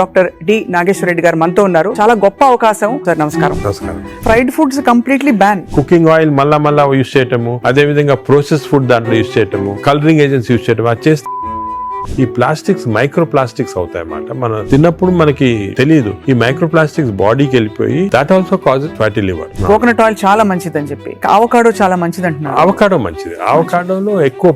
Doctor D Nageshwara Reddy గారు మనతో ఉన్నారు. చాలా గొప్ప అవకాశం సార్. నమస్కారం. నమస్కారం. Fried foods completely ban. Cooking oil మళ్ళా యూజ్ చేయటము, అదే విధంగా ప్రాసెస్ ఫుడ్ దాంట్లో యూజ్ చేయటము, కలరింగ్ ఏజెంట్స్ యూజ్ చేయటం, అది చేస్తే ఈ ప్లాస్టిక్స్ మైక్రో ప్లాస్టిక్స్ అవుతాయి అన్నమాట. మనం తిన్నప్పుడు మనకి తెలియదు ఈ మైక్రో ప్లాస్టిక్స్ బాడీకి వెళ్ళిపోయి that also causes fatty liver. Coconut oil చాలా మంచిది అని చెప్పి, అవకాడో చాలా మంచిది అంటున్నారు. అవకాడో మంచిది. అవకాడోలో ఎక్కువ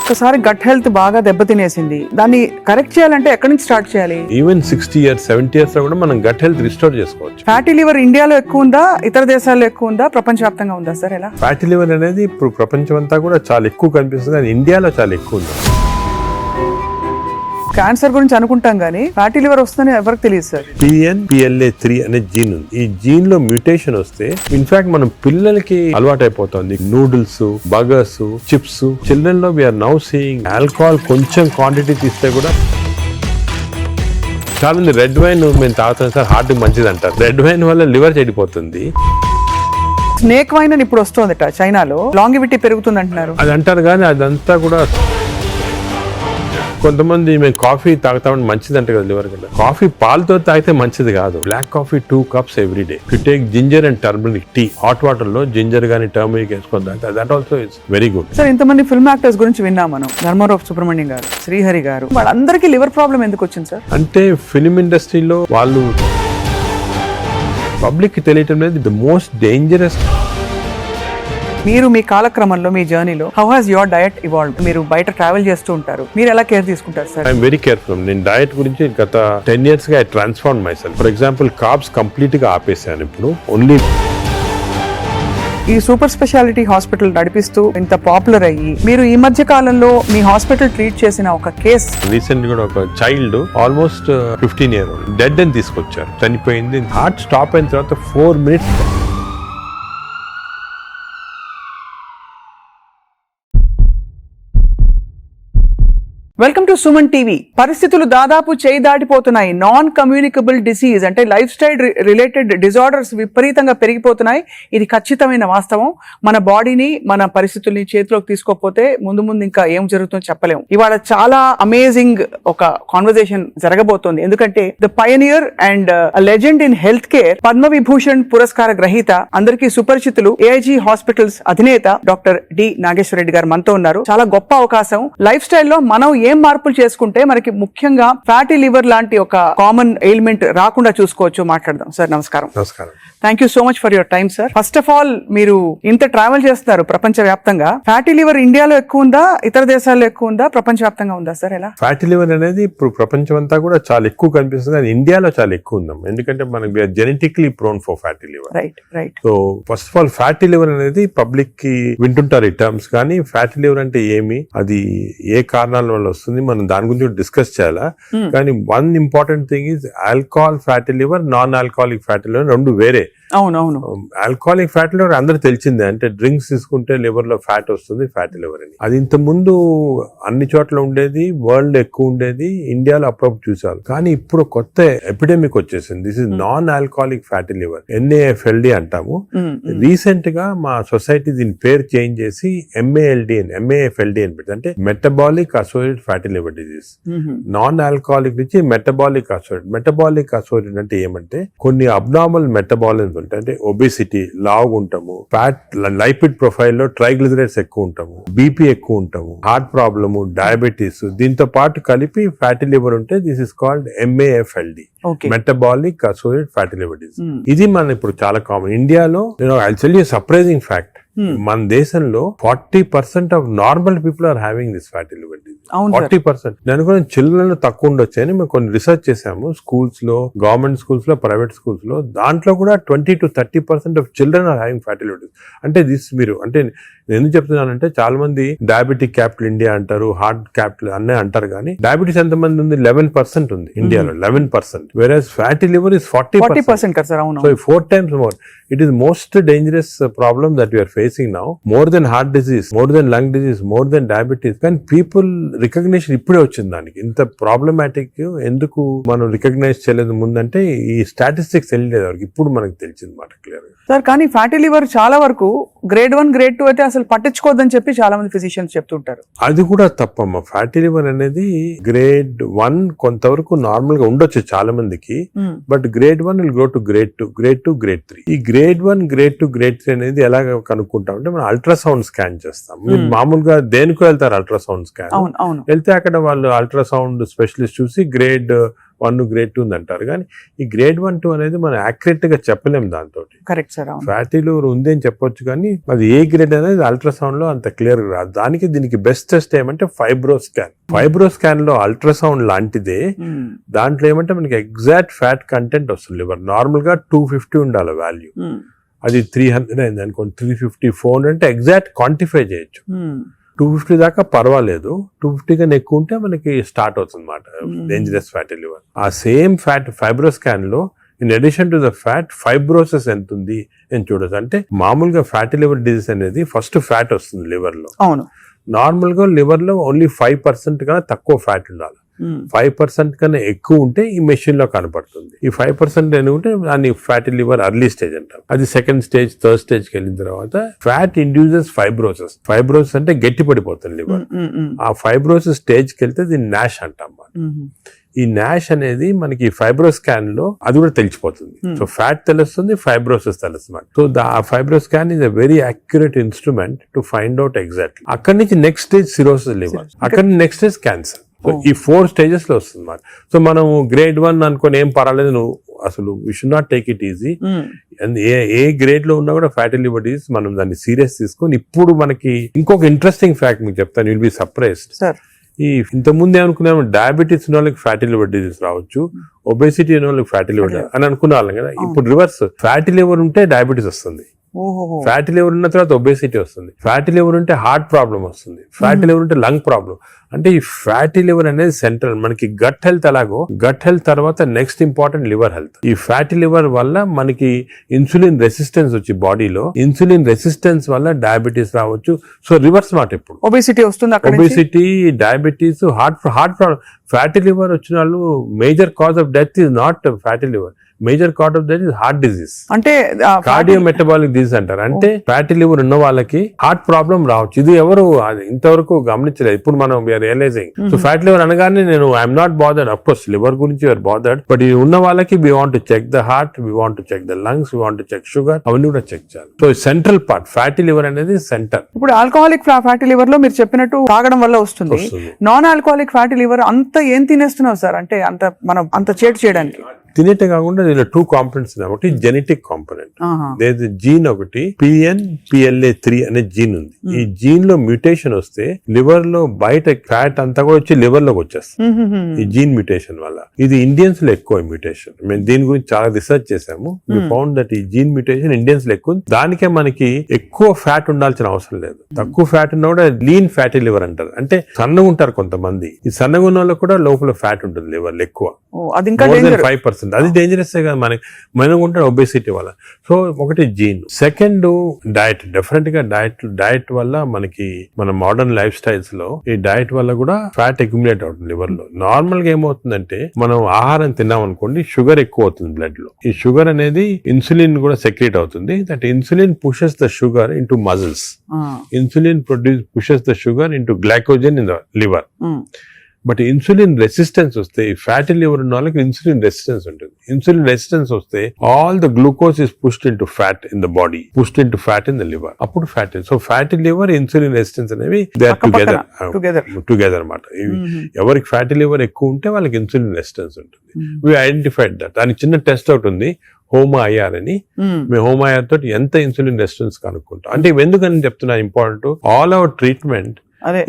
ఒకసారి గట్ హెల్త్ బాగా దెబ్బతినేసింది, దాన్ని కరెక్ట్ చేయాలంటే ఎక్కడి నుంచి స్టార్ట్ చేయాలి? ఈవెన్ 60 years 70 years లో కూడా మనం గట్ హెల్త్ రిస్టోర్ చేసుకోవచ్చు. ఫ్యాటీ లివర్ ఇండియాలో ఎక్కువ ఉందా, ఇతర దేశాల్లో ఎక్కువ ఉందా, ప్రపంచవ్యాప్తంగా ఉందా సార్? ఎలా? ఫ్యాటీ లివర్ అనేది ఇప్పుడు ప్రపంచం అంతా కూడా చాలా ఎక్కువ కనిపిస్తుంది, కానీ ఇండియాలో చాలా ఎక్కువ ఉంది. క్యాన్సర్ గురించి అనుకుంటాం కానీ ఫ్యాటీ లివర్ వస్తుందని ఎవరికి తెలియదు సార్. PNPLA3 అనే జీన్ ఉంది. ఈ జీన్ లో మ్యూటేషన్ వస్తే ఇన్ఫాక్ట్ మనం పిల్లలకి అలవాటు అయిపోతుంది నూడిల్స్, బర్గర్స్, చిప్స్. చిల్డ్రన్ లో వీఆర్ నౌ సీయింగ్ ఆల్కహాల్ కొంచెం క్వాంటిటీ తీస్తే కూడా చాలా మంది రెడ్ వైన్ మేము తాగుతాం సార్, హార్ట్ మంచిది అంటారు. రెడ్ వైన్ వల్ల లివర్ చెడిపోతుంది. స్నేక్ వైన్ అని ఇప్పుడు వస్తుందట చైనాలో, లాంగివిటీ పెరుగుతుంది అంటున్నారు. అది అంటారు కానీ అదంతా కూడా కొంతమంది మేము కాఫీ తాగుతామని మంచిది అంటే కదా లివర్ కింద. కాఫీ పాలతో తాగితే మంచిది కాదు. Black coffee 2 cups every day. You take ginger and turmeric tea, hot water లో జింజర్ గానీ టర్మరిక్ వేసుకొని తాగితే that also it's very good. Sir, ఇంతమంది ఫిల్మ్ యాక్టర్స్ గురించి విన్నాం మనం, ధర్మారావు సుబ్రహ్మణ్యం గారు, శ్రీహరి గారు, వాళ్ళందరికీ లివర్ ప్రాబ్లం ఎందుకు వచ్చింది సార్? అంటే ఫిల్మ్ ఇండస్ట్రీలో వాళ్ళు పబ్లిక్ కి తెలియటం లేదు. The most dangerous. మీరు మీ కాలక్రమంలో, మీ జర్నీలో how has your diet evolved? మీరు బయట ట్రావెల్ చేస్తూ ఉంటారు, మీరు ఎలా కేర్ తీసుకుంటారు సార్? I'm very careful. నేను డయట్ గురించి గత 10 years గా I transform my self. For example carbs complete గా ఆపేసాను. ఇప్పుడు ఓన్లీ ఈ సూపర్ స్పెషాలిటీ హాస్పిటల్ నడిపిస్తూ ఇంత పాపులర్ అయ్యి, మీరు ఈ మధ్య కాలంలో మీ హాస్పిటల్ ట్రీట్ చేసిన ఒక కేస్, రీసెంట్ కూడా ఒక child almost 15 years old dead అని తీసుకొచ్చారు, చనిపోయింది. హార్ట్ స్టాప్ అయిన తర్వాత 4 minutes. Welcome to Suman TV. పరిస్థితులు దాదాపు చేయి దాటిపోతున్నాయి. నాన్ కమ్యూనికబుల్ డిసీజ్ అంటే లైఫ్ స్టైల్ రిలేటెడ్ డిజార్డర్స్ విపరీతంగా పెరిగిపోతున్నాయి. ఇది ఖచ్చితమైన వాస్తవం. మన బాడీని, మన పరిస్థితుల్ని చేతిలోకి తీసుకోకపోతే ముందు ఇంకా ఏం జరుగుతుందో చెప్పలేము. ఇవాళ చాలా అమేజింగ్ ఒక కాన్వర్సేషన్ జరగబోతోంది. ఎందుకంటే the pioneer and legend in health care, Padma Vibhushan పురస్కార గ్రహీత, అందరికీ సుపరిచితులు, ఏఐజీ హాస్పిటల్స్ అధినేత డాక్టర్ డి నాగేశ్వర రెడ్డి గారు మనతో ఉన్నారు. చాలా గొప్ప అవకాశం. లైఫ్ స్టైల్లో మనం ఏం మార్పులు చేసుకుంటే మనకి ముఖ్యంగా ఫ్యాటీ లివర్ లాంటి ఒక కామన్ ఎయిల్మెంట్ రాకుండా చూసుకోవచ్చు. మాట్లాడదాం సార్. నమస్కారం. నమస్కారం. Thank you so much for your time sir. First of all, మీరు ఇంత ట్రావెల్ చేస్తారు ప్రపంచ వ్యాప్తంగా. ఫ్యాటీ లివర్ ఇండియాలో ఎక్కువ ఉందా, ఇతర దేశాల్లో ఎక్కువ ఉందా, ప్రపంచ వ్యాప్తంగా ఉందా సార్? ఎలా? ఫ్యాటీ లివర్ అనేది ఇప్పుడు ప్రపంచం అంతా కూడా చాలా ఎక్కువ కనిపిస్తుంది, కానీ ఇండియాలో చాలా ఎక్కువ ఉందాం. ఎందుకంటే మనకి we're genetically prone for fatty liver. Right. So first of all fatty liver అనేది పబ్లిక్ కి వింటుంటారు ఈ టర్మ్స్, కానీ ఫ్యాటీ లివర్ అంటే ఏమి, అది ఏ కారణాల వల్ల వస్తుంది, మనం దాని గురించి డిస్కస్ చేయాలా. కానీ one important thing is alcohol fatty liver, non alcoholic fatty liver రెండు వేరే. అవునవును. ఆల్కహాలిక్ ఫ్యాటీ లివర్ అందరూ తెలిసిందే, అంటే డ్రింక్స్ తీసుకుంటే లివర్ లో ఫ్యాట్ వస్తుంది, ఫ్యాటీ లివర్ అని. అది ఇంత ముందు అన్ని చోట్ల ఉండేది, వరల్డ్ ఎక్కువ ఉండేది, ఇండియాలో అప్పుడప్పుడు చూసారు. కానీ ఇప్పుడు కొత్త ఎపిడెమిక్ వచ్చేసింది. This is non alcoholic fatty liver, NAFLD అంటాము. రీసెంట్ గా మా సొసైటీ దీని పేరు చేంజ్ చేసి MAFLD అని పెట్టి, అంటే metabolic associated fatty liver disease. Non alcoholic నుంచి మెటబాలిక్ అసోసియేటెడ్. మెటబాలిక్ అసోసియేటెడ్ అంటే ఏమంటే కొన్ని అబ్నార్మల్ మెటబాలిజం అంటే ఒబేసిటీ, లావు ఉంటాము, ఫ్యాట్, లైపిడ్ ప్రొఫైల్ లో ట్రైగ్లిజరైడ్స్ ఎక్కువ ఉంటాము, బీపీ ఎక్కువ ఉంటాము, హార్ట్ ప్రాబ్లము, డయాబెటీస్, దీంతో పాటు కలిపి ఫ్యాటీ లివర్ ఉంటే this is called MAFLD, metabolic associated fatty liver disease. ఇది మన ఇప్పుడు చాలా కామన్. ఇండియాలో I tell you surprising fact, మన దేశంలో 40% of normal people are having this fatty liver disease. 40%. నేను కూడా చిల్డ్రన్ తక్కువ ఉండొచ్చు అని మేము కొన్ని రీసెర్చ్ చేసాము. స్కూల్స్ లో, గవర్నమెంట్ స్కూల్స్ లో, ప్రైవేట్ స్కూల్స్ లో, దాంట్లో కూడా 20 to 30% of children are having fatty liver disease. అంటే దిస్ మీరు అంటే నేను ఎందుకు చెప్తున్నానంటే చాలా మంది డయాబెటిక్ క్యాపిటల్ ఇండియా అంటారు, హార్ట్ క్యాపిటల్ అన్నీ అంటారు, కానీ డయాబెటీస్ ఎంత మంది ఉంది? 11% ఉంది ఇండియాలో, 11%. Whereas fatty liver is 40%. కదా సార్? అవును. So 4 times more. It is most dangerous problem that we are facing. facing now, more than heart disease, more than lung disease, more than diabetes, కానీ people recognition ఇప్పుడే వచ్చింది దానికి. ఇంత problematic ఎందుకు మనం recognise చేయలేదు ముందంటే ఈ స్టాటిస్టిక్స్ వెళ్ళలేదు వరకు, ఇప్పుడు మనకు తెలిసింది మాట క్లియర్ గా. సార్ కానీ ఫ్యాటీ లివర్ చాలా వరకు గ్రేడ్ 1 గ్రేడ్ 2 అయితే అసలు పట్టించుకోవద్దని చెప్పి చాలా మంది ఫిజిషియన్స్ చెప్తుంటారు. అది కూడా తప్పమ్మా. ఫ్యాటీ లివర్ అనేది గ్రేడ్ 1 కొంతవరకు నార్మల్ గా ఉండొచ్చు చాలా మందికి, but grade 1 will go to grade 2, grade 2, grade 3. ఈ గ్రేడ్ 1, గ్రేడ్ 2, గ్రేడ్ 3 అనేది ఎలా కనుక్కుంటాం అంటే మనం అల్ట్రాసౌండ్ స్కాన్ చేస్తాం. మీరు మామూలుగా దేనికో వెళ్తారు అల్ట్రాసౌండ్ స్కాన్, వెళ్తే అక్కడ వాళ్ళు అల్ట్రాసౌండ్ స్పెషలిస్ట్ చూసి గ్రేడ్ 1, గ్రేడ్ 2 అంటారు. కానీ ఈ గ్రేడ్ 1, 2 అనేది మనం యాక్యురేట్ గా చెప్పలేము దాంతో. Correct sir. ఫ్యాటీ లివర్ ఉంది అని చెప్పొచ్చు కానీ అది ఏ గ్రేడ్ అనేది అల్ట్రాసౌండ్ లో అంత క్లియర్ రాదు. దీనికి బెస్ట్ టెస్ట్ ఏమంటే ఫైబ్రో స్కాన్. ఫైబ్రో స్కాన్ లో అల్ట్రాసౌండ్ లాంటిదే, దాంట్లో ఏమంటే మనకి ఎగ్జాక్ట్ ఫ్యాట్ కంటెంట్ వస్తుంది. లివర్ నార్మల్ గా 250 ఉండాలి వాల్యూ, అది 300 అయింది అనుకోండి, 350, 400 అంటే ఎగ్జాక్ట్ క్వాంటిఫై చేయొచ్చు. 250 దాకా పర్వాలేదు, 250 కన్నా ఎక్కువ ఉంటే మనకి స్టార్ట్ అవుతుంది అన్నమాట డేంజరస్ ఫ్యాటీ లివర్. ఆ సేమ్ ఫ్యాట్ ఫైబ్రో స్కాన్ లో in addition to the fat fibrosis ఎంత ఉంది అని చూడొచ్చు. అంటే మామూలుగా ఫ్యాటీ లివర్ డిజీజ్ అనేది ఫస్ట్ ఫ్యాట్ వస్తుంది లివర్ లో. అవును, నార్మల్ గా లివర్ లో ఓన్లీ 5% కన్నా తక్కువ ఫ్యాట్ ఉండాలి. 5% కన్నా ఎక్కువ ఉంటే ఈ మెషిన్ లో కనపడుతుంది. ఈ 5% ఉంటే దాన్ని ఫ్యాటీ లివర్ అర్లీ స్టేజ్ అంటాం. అది సెకండ్ స్టేజ్, థర్డ్ స్టేజ్ కి వెళ్ళిన తర్వాత ఫ్యాట్ ఇండ్యూసెస్ ఫైబ్రోసిస్. ఫైబ్రోసిస్ అంటే గట్టి పడిపోతుంది లివర్. ఆ ఫైబ్రోసిస్ స్టేజ్ కి వెళ్తే దీన్ని నాష్ అంటాం. ఈ నాష్ అనేది మనకి ఫైబ్రో స్కాన్ లో అది కూడా తెలిసిపోతుంది. సో ఫ్యాట్ తెలుస్తుంది, ఫైబ్రోసిస్ తెలుస్తుంది. సో ఆ fibro scan is a very accurate instrument to find out exactly. అక్కడి నుంచి నెక్స్ట్ స్టేజ్ సిరోసిస్ లివర్, అక్కడి నుంచి నెక్స్ట్ స్టేజ్ క్యాన్సర్. సో ఈ 4 స్టేజెస్ లో వస్తుంది మాట. సో మనం గ్రేడ్ 1 అనుకుని ఏం పర్వాలేదు, నువ్వు అసలు we should not take it easy. ఏ గ్రేడ్ లో ఉన్నా కూడా ఫ్యాటీ లివర్ డిసీజ్ మనం దాన్ని సీరియస్ తీసుకొని, ఇప్పుడు మనకి ఇంకొక ఇంట్రెస్టింగ్ ఫ్యాక్ట్ మీకు చెప్తాను, విల్ బి సర్ప్రైజ్డ్. ఈ ఇంత ముందు ఏమనుకున్నాము, డయాబెటీస్ ఉన్న వాళ్ళకి ఫ్యాటీ లివర్ డిసీజ్ రావచ్చు, ఒబేసిటీ ఉన్న వాళ్ళకి ఫ్యాటీ లివర్ అని అనుకునే వాళ్ళం కదా. ఇప్పుడు రివర్స్, ఫ్యాటీ లివర్ ఉంటే డయాబెటీస్ వస్తుంది, ఫ్యాటీ లివర్ ఉన్న తర్వాత ఒబేసిటీ వస్తుంది, ఫ్యాటీ లివర్ ఉంటే హార్ట్ ప్రాబ్లం వస్తుంది, ఫ్యాటీ లివర్ ఉంటే లంగ్ ప్రాబ్లం. అంటే ఈ ఫ్యాటీ లివర్ అనేది సెంట్రల్. మనకి గట్ హెల్త్ ఎలాగో, గట్ హెల్త్ తర్వాత నెక్స్ట్ ఇంపార్టెంట్ లివర్ హెల్త్. ఈ ఫ్యాటీ లివర్ వల్ల మనకి ఇన్సులిన్ రెసిస్టెన్స్ వచ్చి బాడీలో, ఇన్సులిన్ రెసిస్టెన్స్ వల్ల డయాబెటీస్ రావచ్చు. సో రివర్స్ మాట, ఇప్పుడు ఒబేసిటీ వస్తుంది, obesity, diabetes, heart problem. Fatty liver వచ్చిన వాళ్ళు major cause of death is not fatty liver, major cause of death is heart disease, అంటే కార్డియో మెటబాలిక్ డిజీజ్ అంటారు. అంటే ఫ్యాటీ లివర్ ఉన్న వాళ్ళకి హార్ట్ ప్రాబ్లం రావచ్చు. ఇది ఎవరు ఇంతవరకు గమనించలేదు, ఇప్పుడు మనం రియలైజింగ్. సో ఫ్యాటీ లివర్ అనగానే నేను I'm not bothered, of course liver గురించి యూఆర్ బాదర్డ్, బట్ ఇది ఉన్న వాళ్ళకి we want to check the heart, we want to check the lungs, we want to check sugar, అవన్నీ కూడా చెక్ చేయాలి. So central part fatty liver అనేది centre. ఇప్పుడు alcoholic fatty liver లో మీరు చెప్పినట్టు తాగడం వల్ల వస్తుంది. నాన్ ఆల్కహాలిక్ ఫ్యాటీ లివర్ అంత ఏం తినేస్తున్నావు సార్, అంటే అంత మనం అంత చేటు చేయడానికి? తినేటే కాకుండా దీనిలో 2 కాంపోనెంట్స్ ఉన్నాయి. ఒకటి జెనెటిక్ కాంపోనెంట్, జీన్ ఒకటి PNPLA3 అనే జీన్ ఉంది. ఈ జీన్ లో మ్యూటేషన్ వస్తే లివర్ లో బయట ఫ్యాట్ అంతా కూడా వచ్చి లివర్ లోకి వచ్చేస్తుంది ఈ జీన్ మ్యూటేషన్ వల్ల. ఇది ఇండియన్స్ లో ఎక్కువ మ్యూటేషన్. మేము దీని గురించి చాలా రీసెర్చ్ చేసాము. వి ఫౌండ్ దట్ ఈ జీన్ మ్యూటేషన్ ఇండియన్స్ లో ఎక్కువ. దానికే మనకి ఎక్కువ ఫ్యాట్ ఉండాల్సిన అవసరం లేదు. తక్కువ ఫ్యాట్ ఉన్నా కూడా లీన్ ఫ్యాటీ లివర్ అంటారు. అంటే సన్నగా ఉంటారు కొంతమంది, ఈ సన్నగా ఉన్న వాళ్ళకి కూడా లోపల ఫ్యాట్ ఉంటుంది లివర్ లో ఎక్కువ, 5%. అది డేంజరస్ కదా మనం ఉంటాడు ఒబేసిటీ వల్ల. సో ఒకటి జీన్. Second diet. డెఫినెట్ గా డైట్ వల్ల మనకి మన మోడర్న్ లైఫ్ స్టైల్స్ లో ఈ డైట్ వల్ల కూడా ఫ్యాట్ అక్యుములేట్ అవుతుంది లివర్ లో. నార్మల్ గా ఏమవుతుందంటే మనం ఆహారం తిన్నాం అనుకోండి, షుగర్ ఎక్కువ అవుతుంది బ్లడ్ లో. ఈ షుగర్ అనేది ఇన్సులిన్ కూడా సెక్రేట్ అవుతుంది. That insulin pushes the sugar into muscles. Insulin pushes the sugar into glycogen in the liver. But insulin resistance వస్తే, ఫ్యాటీ లివర్ ఉన్న వాళ్ళకి ఇన్సులిన్ రెసిస్టెన్స్ ఉంటుంది. ఇన్సులిన్ రెసిస్టెన్స్ వస్తే all the glucose is pushed into fat in the body, pushed into fat in the liver. అప్పుడు fatty. So fatty liver, insulin resistance అనేవి they are together అన్నమాట. ఎవరికి fatty liver ఎక్కువ ఉంటే వాళ్ళకి insulin resistance ఉంటుంది. We identified that. దానికి చిన్న టెస్ట్ అవుట్ ఉంది, HOMA-IR అని. మేము HOMA-IR తోటి ఎంత ఇన్సులిన్ రెసిస్టెన్స్ కనుక్కుంటాం. అంటే ఎందుకని చెప్తున్నా important, all our treatment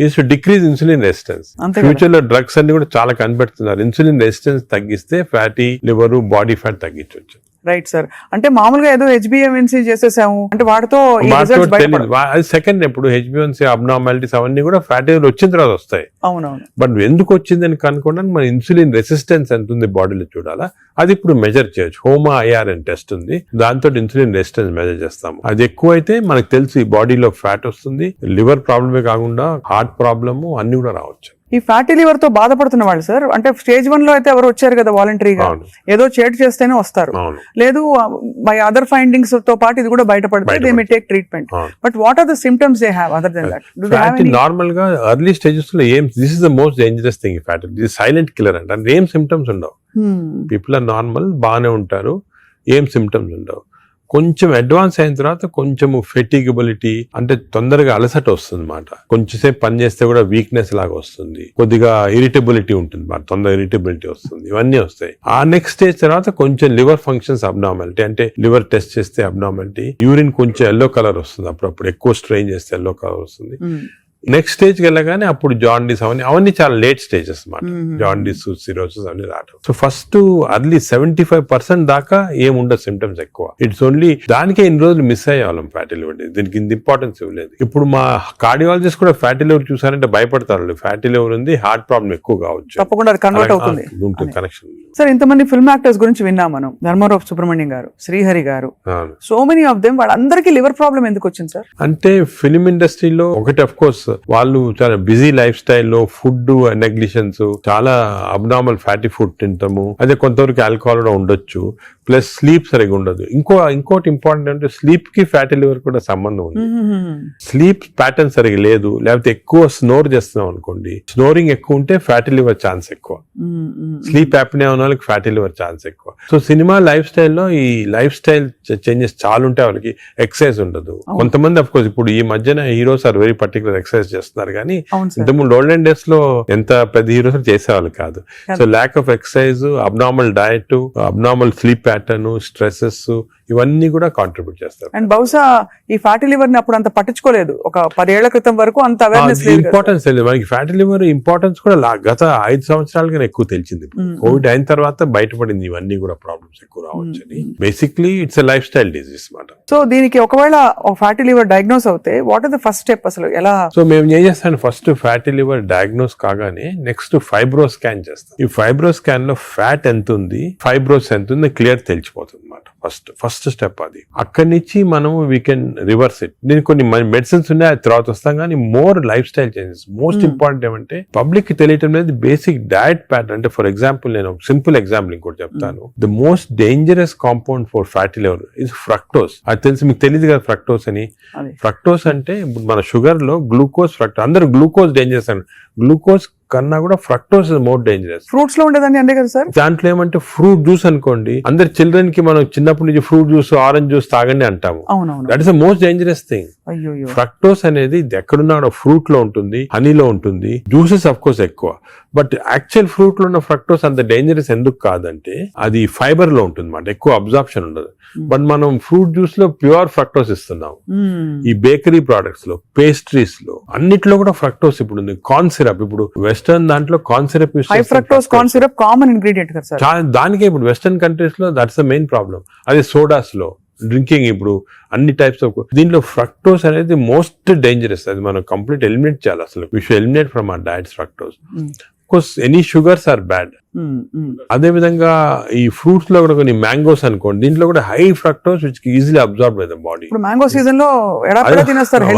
is to decrease insulin resistance. Future లో డ్రగ్స్ అన్ని కూడా చాలా కనిపెడుతున్నారు. ఇన్సులిన్ రెసిస్టెన్స్ తగ్గిస్తే ఫ్యాటీ లివర్, బాడీ ఫ్యాట్ తగ్గించవచ్చు. Right sir. అంటే మామూలుగా ఏదో HbA1c చేసేసాము అంటే వాటితో ఈ వాటితో results బయటపడవు. తెలియదు అది సెకండ్. ఇప్పుడు HbA1c అబ్నార్మాలిటీస్ అవన్నీ కూడా ఫ్యాటీ లివర్ వచ్చిన తర్వాత వస్తాయి. అవునవును. బట్ ఎందుకు వచ్చిందని కనుక్కోవడానికి మన ఇన్సులిన్ రెసిస్టెన్స్ ఎంత ఉంది బాడీలో చూడాలా. అది ఇప్పుడు మెజర్ చేయొచ్చు. హోమా IR అని టెస్ట్ ఉంది, దాంతో ఇన్సులిన్ రెసిస్టెన్స్ మెజర్ చేస్తాము. అది ఎక్కువ అయితే మనకు తెలుసు ఈ బాడీలో ఫ్యాట్ వస్తుంది. లివర్ ప్రాబ్లమే కాకుండా హార్ట్ ప్రాబ్లము అన్ని కూడా రావచ్చు. ఈ ఫ్యాటీ లివర్ తో బాధపడుతున్న వాళ్ళు సార్ అంటే స్టేజ్ 1 లో అయితే ఎవరు వచ్చారు కదా వాలంటరీగా, అవును. ఏదో చేటు చేస్తేనే వస్తారు. అవును. లేదు బై అదర్ ఫైండింగ్స్ తో పాటు ఇది కూడా బయటపడితే దే మే టేక్ ట్రీట్మెంట్. అవును. But what are the symptoms they have other than that? Do they have fatty any? Normal గా ఎర్లీ స్టేజెస్ లో ఏం this is the most dangerous thing. Fatty ఇది సైలెంట్ కిల్లర్ అంటే ఏం symptoms ఉండవు. People are normal, బాగానే ఉంటారు, ఏం సిమ్టమ్స్ ఉండవు. కొంచెం అడ్వాన్స్ అయిన తర్వాత కొంచెము ఫెటిగబిలిటీ అంటే తొందరగా అలసట వస్తుంది అన్నమాట. కొంచెంసేపు పని చేస్తే కూడా వీక్నెస్ లాగా వస్తుంది, కొద్దిగా ఇరిటబిలిటీ ఉంటుంది, తొందరగా ఇరిటబిలిటీ వస్తుంది, ఇవన్నీ వస్తాయి. ఆ నెక్స్ట్ స్టేజ్ తర్వాత కొంచెం లివర్ ఫంక్షన్స్ అబ్నార్మాలిటీ అంటే లివర్ టెస్ట్ చేస్తే అబ్నార్మాలిటీ, యూరిన్ కొంచెం ఎల్లో కలర్ వస్తుంది, అప్పుడప్పుడు ఎక్కువ స్ట్రెయిన్ చేస్తే ఎల్లో కలర్ వస్తుంది. నెక్స్ట్ స్టేజ్ కి వెళ్ళగానే అప్పుడు జాండీస్ అవన్నీ చాలా లేట్ స్టేజెస్ అన్నమాట. జాండీస్, సిరోసిస్ అవన్నీ రావడం. సో ఫస్ట్ అర్లీ 75% దాకా ఏముండదు సిమ్టమ్స్ ఎక్కువ. ఇట్స్ ఓన్లీ దానికే ఇన్ని రోజులు మిస్ అయ్యేవాళ్ళం ఫ్యాటీ లివర్. దీనికి ఇంత ఇంపార్టెన్స్ ఇవ్వలేదు. ఇప్పుడు మా కార్డియాలజిస్ట్ కూడా ఫ్యాటీ లివర్ చూసారంటే భయపడతారు. ఫ్యాటీ లివర్ ఉంది, హార్ట్ ప్రాబ్లం ఎక్కువ కావచ్చు, తప్పకుండా అది కన్వర్ట్ అవుతుంది. కనెక్షన్. సార్ ఇంతమంది ఫిల్మ్ యాక్టర్స్ గురించి విన్నాం మనం, ధర్మారావు సుబ్రహ్మణ్యం గారు, శ్రీహరి గారు, సో మెనీ ఆఫ్ దెమ్. వాళ్ళందరికీ లివర్ ప్రాబ్లం ఎందుకు వచ్చింది సార్? అంటే ఫిల్మ్ ఇండస్ట్రీలో ఒకటి అఫ్ కోర్స్ వాళ్ళు చాలా బిజీ లైఫ్ స్టైల్లో ఫుడ్ నెగ్లిజెన్స్, చాలా అబ్నార్మల్ ఫ్యాటీ ఫుడ్ తింటాము, అదే కొంతవరకు ఆల్కహాల్ కూడా ఉండొచ్చు, ప్లస్ స్లీప్ సరిగా ఉండదు. ఇంకోటి ఇంపార్టెంట్ అంటే స్లీప్ కి ఫ్యాటీ లివర్ కూడా సంబంధం ఉంది. స్లీప్ ప్యాటర్న్ సరిగా లేదు, లేకపోతే ఎక్కువ స్నోర్ చేస్తున్నాం అనుకోండి, స్నోరింగ్ ఎక్కువ ఉంటే ఫ్యాటీ లివర్ ఛాన్స్ ఎక్కువ. స్లీప్ యాప్నియా ఉన్న వాళ్ళకి ఫ్యాటీ లివర్ ఛాన్స్ ఎక్కువ. సో సినిమా లైఫ్ స్టైల్లో ఈ లైఫ్ స్టైల్ చేంజెస్ చాలా ఉంటాయి. వాళ్ళకి ఎక్సర్సైజ్ ఉండదు. కొంతమంది అఫ్ కోర్స్ ఇప్పుడు ఈ మధ్యన heroes are very particular exercise చేస్తున్నారు, కానీ ఇంతకుముందు ఓల్డెన్ డేస్ లో ఎంత పెద్ద హీరోస్ చేసేవాళ్ళు కాదు. So lack of exercise, abnormal diet, abnormal sleep pattern, stresses, ఇవన్నీ కూడా కాంట్రిబ్యూట్ చేస్తారు. అండ్ బహుశా ఈ ఫ్యాటీ లివర్ ని అప్పుడు అంత పట్టించుకోలేదు. ఒక 10 ఏళ్ల క్రితం వరకు అంత అవేర్నెస్ లేదు, ఇంపార్టెన్స్ తెలియదు మనకి. ఫ్యాటీ లివర్ ఇంపార్టెన్స్ కూడా గత 5 సంవత్సరాలుగా ఎక్కువ తెలిసింది. కోవిడ్ అయిన తర్వాత బయటపడింది ఇవన్నీ కూడా ప్రాబ్లమ్స్ ఎక్కువ రావచ్చని. Basically it's a lifestyle disease మాట. సో దీనికి ఒకవేళ ఫ్యాటీ లివర్ డయాగ్నోస్ అవుతే what is the first step అసలు ఎలా? సో మేము ఏం చేస్తాను, ఫస్ట్ ఫ్యాటీ లివర్ డయాగ్నోస్ కాగానే నెక్స్ట్ ఫైబ్రో స్కాన్ చేస్తాం. ఈ ఫైబ్రో స్కాన్ లో ఫ్యాట్ ఎంత ఉంది, ఫైబ్రోస్ ఎంత ఉంది క్లియర్ తెలిసిపోతుంది అన్నమాట. ఫస్ట్ స్టెప్ అది. అక్కడి నుంచి మనము వీ కెన్ రివర్స్ ఇట్. దీనికి కొన్ని మెడిసిన్స్ ఉన్నాయి, అది తర్వాత వస్తాం, కానీ more life style changes. Most important ఏమంటే పబ్లిక్ కి తెలియటం లేదు బేసిక్ డయట్ ప్యాటర్న్. అంటే ఫర్ ఎగ్జాంపుల్ నేను సింపుల్ ఎగ్జాంపుల్ ఇంకోటి చెప్తాను. The most dangerous compound for fatty liver is fructose. అది తెలిసి మీకు తెలియదు కదా ఫ్రక్టోస్ అని. ఫ్రక్టోస్ అంటే మన షుగర్ లో గ్లూకోజ్, ఫ్రక్టోస్. అందరూ గ్లూకోజ్ డేంజరస్ అని, గ్లూకోజ్ కన్నా కూడా fructose is more dangerous. Fruits లో ఉండేదండి అంతే కదా సార్? దాంట్లో ఏమంటే ఫ్రూట్ జ్యూస్ అనుకోండి, అందరి చిల్డ్రన్ కి మనం చిన్నప్పటి నుంచి ఫ్రూట్ జ్యూస్, ఆరెంజ్ జ్యూస్ తాగండి అంటాము. That is the most dangerous thing. Fructose అనేది ఎక్కడున్నా ఫ్రూట్ లో ఉంటుంది, హనీలో ఉంటుంది, జ్యూసెస్ అఫ్ కోర్స్ ఎక్కువ. బట్ యాక్చువల్ ఫ్రూట్ లో ఉన్న ఫ్రక్టోస్ అంత డేంజరస్ ఎందుకు కాదంటే అది ఫైబర్ లో ఉంటుంది అన్నమాట, ఎక్కువ అబ్జార్ప్షన్ ఉండదు. బట్ మనం ఫ్రూట్ జ్యూస్ లో ప్యూర్ ఫ్రక్టోస్ ఇస్తున్నాం. ఈ బేకరీ ప్రొడక్ట్స్ లో, పేస్ట్రీస్ లో, అన్నిట్లో కూడా ఫ్రక్టోస్ ఇప్పుడు ఉంది. కార్న్ సిరప్, ఇప్పుడు వెస్టర్న్ దాంట్లో కార్న్ సిరప్ యూస్ చేస్తారు. Fructose corn syrup common ingredient కదా సార్. దానికే ఇప్పుడు వెస్టర్న్ కంట్రీస్ లో దట్స్ ద మెయిన్ ప్రాబ్లం. అదే సోడాస్ లో, డ్రింకింగ్, ఇప్పుడు అన్ని టైప్స్ ఆఫ్ దీంట్లో ఫ్రక్టోస్ అనేది మోస్ట్ డేంజరస్. అది మనం కంప్లీట్ ఎలిమినేట్ చేయాలి. అసలు we should eliminate from our diets fructose. Course any sugars are bad. అదే విధంగా ఈ ఫ్రూట్స్ లో కూడా కొన్ని మ్యాంగోస్ అనుకోండి, దీంట్లో కూడా high fructose which easily absorb by the body. Mango season లో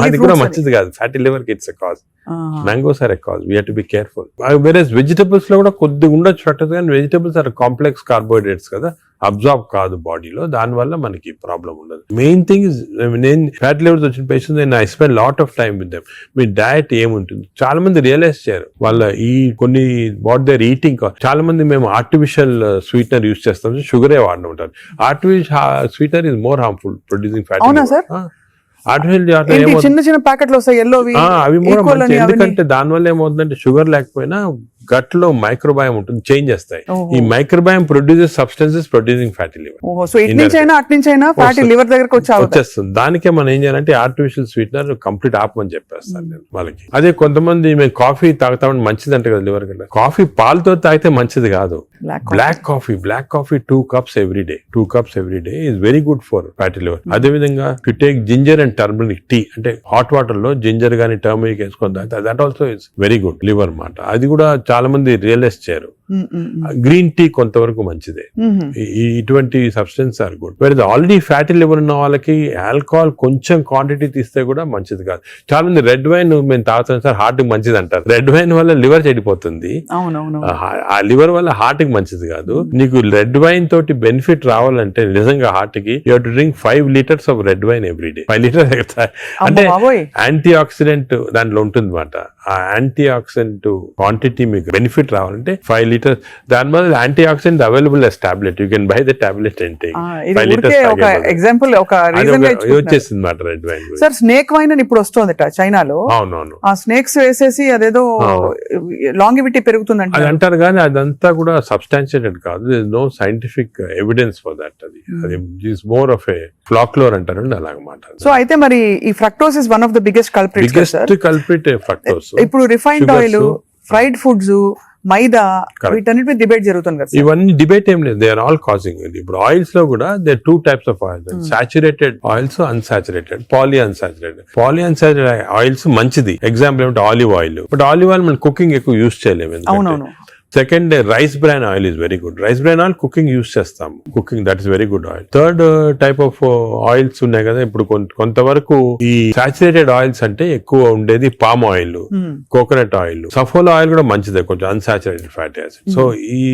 అది కూడా మంచిది కాదు. ఫ్యాటీ లివర్ కి it's a cause. Mangoes are a cause. We have to be careful. వేరేస్ వెజిటబుల్స్ లో కూడా కొద్దిగా ఉండొచ్చు ఫ్రక్టోస్, కానీ వెజిటబుల్స్ ఆర్ కాంప్లెక్స్ కార్బోహైడ్రేట్స్ కదా, అబ్జార్బ్ కాదు బాడీలో, దానివల్ల మనకి ప్రాబ్లం ఉండదు. మెయిన్ థింగ్ ఇస్, నేను ఫ్యాటీ లివర్స్ వచ్చిన పేషెంట్స్ నేను I spend lot of time with them. Me diet ఏముంటుంది చాలా మంది రియలైజ్ చేయరు. వాళ్ళ ఈ కొన్ని వాట్ దేర్ ఈటింగ్. చాలా మంది మేము ఆర్టిఫిషియల్ స్వీట్నర్ యూస్ చేస్తాం, షుగరే వాడిన ఉంటారు. Artificial sweetener is more harmful producing fatty liver. చిన్న చిన్న ప్యాకెట్లు వస్తాయి ఎల్లోవి, అవి ఎందుకంటే దానివల్ల ఏమవుతుందంటే షుగర్ లేకపోయినా గట్ లో మైక్రోబయామ్ ఉంటుంది, చేంజ్ చేస్తాయి. ఈ microbiome produces substances producing fatty liver. So it నుంచి అయినా అట్ నుంచి అయినా ఫ్యాటీ లివర్ దగ్గరకు వచ్చేస్తుంది. దానికే మనం ఏం చేయాలంటే ఆర్టిఫిషియల్ స్వీట్నర్ కంప్లీట్ ఆపమని చెప్పేస్తాను నేను వాళ్ళకి. అదే కొంతమంది మేము కాఫీ తాగుతామని మంచిది అంటే కదా లివర్ కంటే. కాఫీ పాలతో తాగితే మంచిది కాదు, black Black coffee 2 cups every day. 2 cups every day is very good for fatty liver. అదే విధంగా if you take ginger and turmeric tea, అంటే హాట్ వాటర్ లో జింజర్ గానీ టర్మరిక్ వేసుకొని తాగితే that also is very good liver మాట. అది కూడా చాలా మంది రియలైజ్ చేయరు. గ్రీన్ టీ కొంతవరకు మంచిదే. ఇటువంటి సబ్స్టెన్స్ ఆర్ గుడ్. వేరే ఆల్రెడీ ఫ్యాటీ లివర్ ఉన్న వాళ్ళకి ఆల్కహాల్ కొంచెం క్వాంటిటీ తీస్తే కూడా మంచిది కాదు. చాలా మంది రెడ్ వైన్ మేము తాగుతాం సార్ హార్ట్ కి మంచిది అంటారు. రెడ్ వైన్ వల్ల లివర్ చెడిపోతుంది. ఆ లివర్ వల్ల హార్ట్ కి మంచిది కాదు. నీకు రెడ్ వైన్ తోటి బెనిఫిట్ రావాలంటే నిజంగా హార్ట్ కి you have to drink 5 liters of red wine every day. 5 liters అంటే యాంటీ ఆక్సిడెంట్ దాంట్లో ఉంటుంది అనమాట. ఆ యాంటీ ఆక్సిడెంట్ క్వాంటిటీ మీకు బెనిఫిట్ రావాలంటే 5 liters. దాని వల్ల anti oxidant available as tablet. You can buy the tablet and take 5 liters. ఒక ఎగ్జాంపుల్ ఒక రీజన్ వచ్చేసింది మాట red wine. Sir snake wine అని ఇప్పుడు వస్తుందట చైనాలో. అవునవును. ఆ స్నేక్స్ వేసేసి అదేదో లాంగివిటీ పెరుగుతుందంట అది అంటారు కానీ అదంతా కూడా సబ్స్టాన్షియేటెడ్ కాదు. No scientific evidence for that. అది is more of a folklore అంటారు అలాగమాట. సో అయితే మరి ఈ fructose is one of the biggest culprit fructose. ఇప్పుడు refined oil, fried foods, maida, వీటన్నిటి మీద డిబేట్ జరుగుతుంది కదా. ఇవన్నీ డిబేట్ ఏం లేదు. They are all causing. ఇప్పుడు ఆయిల్స్ లో కూడా they 2 types of oils, saturated oils, unsaturated, poly unsaturated oils మంచిది. ఎగ్జాంపుల్ ఏమంటే olive oil. But olive oil మనం కుకింగ్ ఎక్కువ యూజ్ చేయలేము. అవునవును. Second rice bran oil is very good. Rice bran oil cooking use చేస్తాం. Cooking that is very good oil. Third type of oils ఉన్నాయి కదా. ఇప్పుడు కొంతవరకు ఈ సాచురేటెడ్ ఆయిల్స్ అంటే ఎక్కువ ఉండేది palm oil, coconut oil, Saffola oil కూడా మంచిదే, కొంచెం అన్సాచురేటెడ్ ఫ్యాటీ యాసిడ్. సో ఈ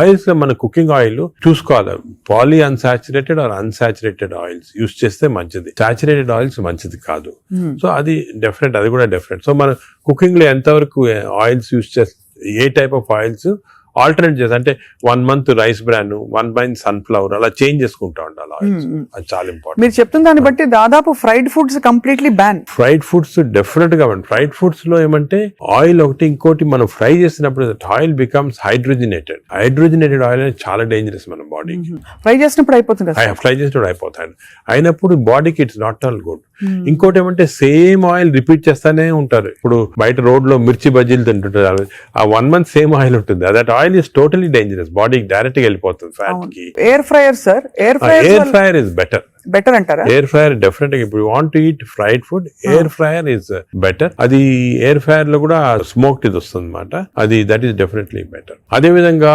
ఆయిల్స్ లో మన కుకింగ్ ఆయిల్ చూసుకోవాలి. Poly unsaturated or unsaturated oils use చేస్తే మంచిది. సాచురేటెడ్ ఆయిల్స్ మంచిది కాదు. సో అది డెఫినెట్, అది కూడా డెఫినెట్. సో మన కుకింగ్ లో ఎంతవరకు ఆయిల్స్ యూజ్ చేస్తే, ఏ టైప్ ఆఫ్ ఆయిల్స్ ఆల్టర్నేట్ చేసి, అంటే 1 month rice bran, 1 month sunflower, అలా చేంజ్ చేసుకుంటా ఉండాలి ఆయిల్స్. అది చాలా ఇంపార్టెంట్. మీరు చెప్తున్న దాన్ని బట్టి దాదాపు fried foods completely ban. Fried foods definite గా ఫ్రైడ్ ఫుడ్స్ లో ఏమంటే ఆయిల్ ఒకటి, ఇంకోటి మనం ఫ్రై చేసినప్పుడు ఆయిల్ బికమ్స్ హైడ్రోజనేటెడ్ ఆయిల్ అనేది చాలా డేంజరస్ మన బాడీకి. ఫ్రై చేసినప్పుడు అయిపోతుంది, ఫ్రై చేసినప్పుడు అయినప్పుడు బాడీకి ఇట్స్ నాట్ ఆల్ గుడ్. ఇంకోటి ఏమంటే సేమ్ ఆయిల్ రిపీట్ చేస్తానే ఉంటారు. ఇప్పుడు బయట రోడ్ లో మిర్చి బజ్జీలు తింటుంటారు. ఆ 1 month సేమ్ ఆయిల్ ఉంటుంది. That oil is totally dangerous. బాడీకి డైరెక్ట్ గా వెళ్ళిపోతుంది ఫ్యాట్ కి. Air fryer sir, air fryer is better అంటారా? ఎయిర్ ఫ్రైయర్ డెఫినెట్ గా. ఇప్పుడు want to eat fried food, air fryer is better. అది ఎయిర్ ఫ్రైయర్ లో కూడా స్మోక్ ఇది వస్తుంది అనమాట. అది దట్ ఈస్ డెఫినెట్లీ బెటర్. అదే విధంగా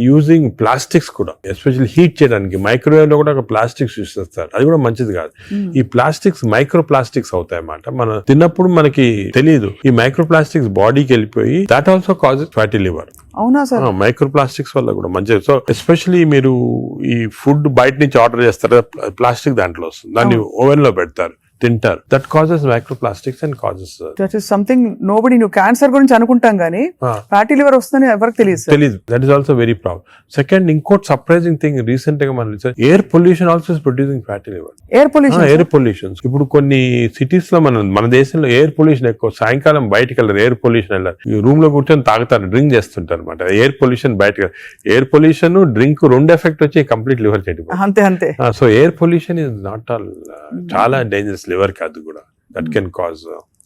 యూజింగ్ ప్లాస్టిక్స్ కూడా, ఎస్పెషల్లీ హీట్ చేయడానికి మైక్రోవేవ్ లో కూడా ఒక ప్లాస్టిక్స్ యూజ్ చేస్తారు. అది కూడా మంచిది కాదు. ఈ ప్లాస్టిక్స్ మైక్రో ప్లాస్టిక్స్ అవుతాయి అన్నమాట. మనం తిన్నప్పుడు మనకి తెలియదు. ఈ మైక్రో ప్లాస్టిక్స్ బాడీకి వెళ్ళిపోయి that also causes fatty liver. అవునా సార్? మైక్రో ప్లాస్టిక్స్ వల్ల కూడా మంచిది. సో ఎస్పెషల్లీ మీరు ఈ ఫుడ్ బయట నుంచి ఆర్డర్ చేస్తారు, ప్లాస్టిక్ దాంట్లో వస్తుంది, దాన్ని ఓవెన్ లో పెడతారు, తింటారు. That causes microplastics and causes that is something nobody new. Cancer గురించి అనుకుంటాం కానీ ఫ్యాటీ లివర్ వస్తుందని ఎవరికి తెలియదు. That is also very problem. Second, ఇంకోటి సర్ప్రైజింగ్ థింగ్ రీసెంట్ గా మనం research, air pollution also is producing fatty liver. Air pollution ఇప్పుడు కొన్ని సిటీస్ లో మన దేశంలో ఎయిర్ పొల్యూషన్ ఎక్కువ. సాయంకాలం బయటకు వెళ్ళారు, ఎయిర్ పొల్యూషన్ వెళ్ళారు, రూమ్ లో కూర్చొని తాగుతారు, డ్రింక్ చేస్తుంటారు అనమాట. ఎయిర్ పొల్యూషన్ బయటకు, ఎయిర్ పొల్యూషన్ డ్రింక్ 2 ఎఫెక్ట్ వచ్చి కంప్లీట్ లివర్ చెడిపోతుంది. అంతే. So air pollution is not all, చాలా డేంజరస్ లివర్ కి. అది కూడా దట్ కెన్ కాజ్,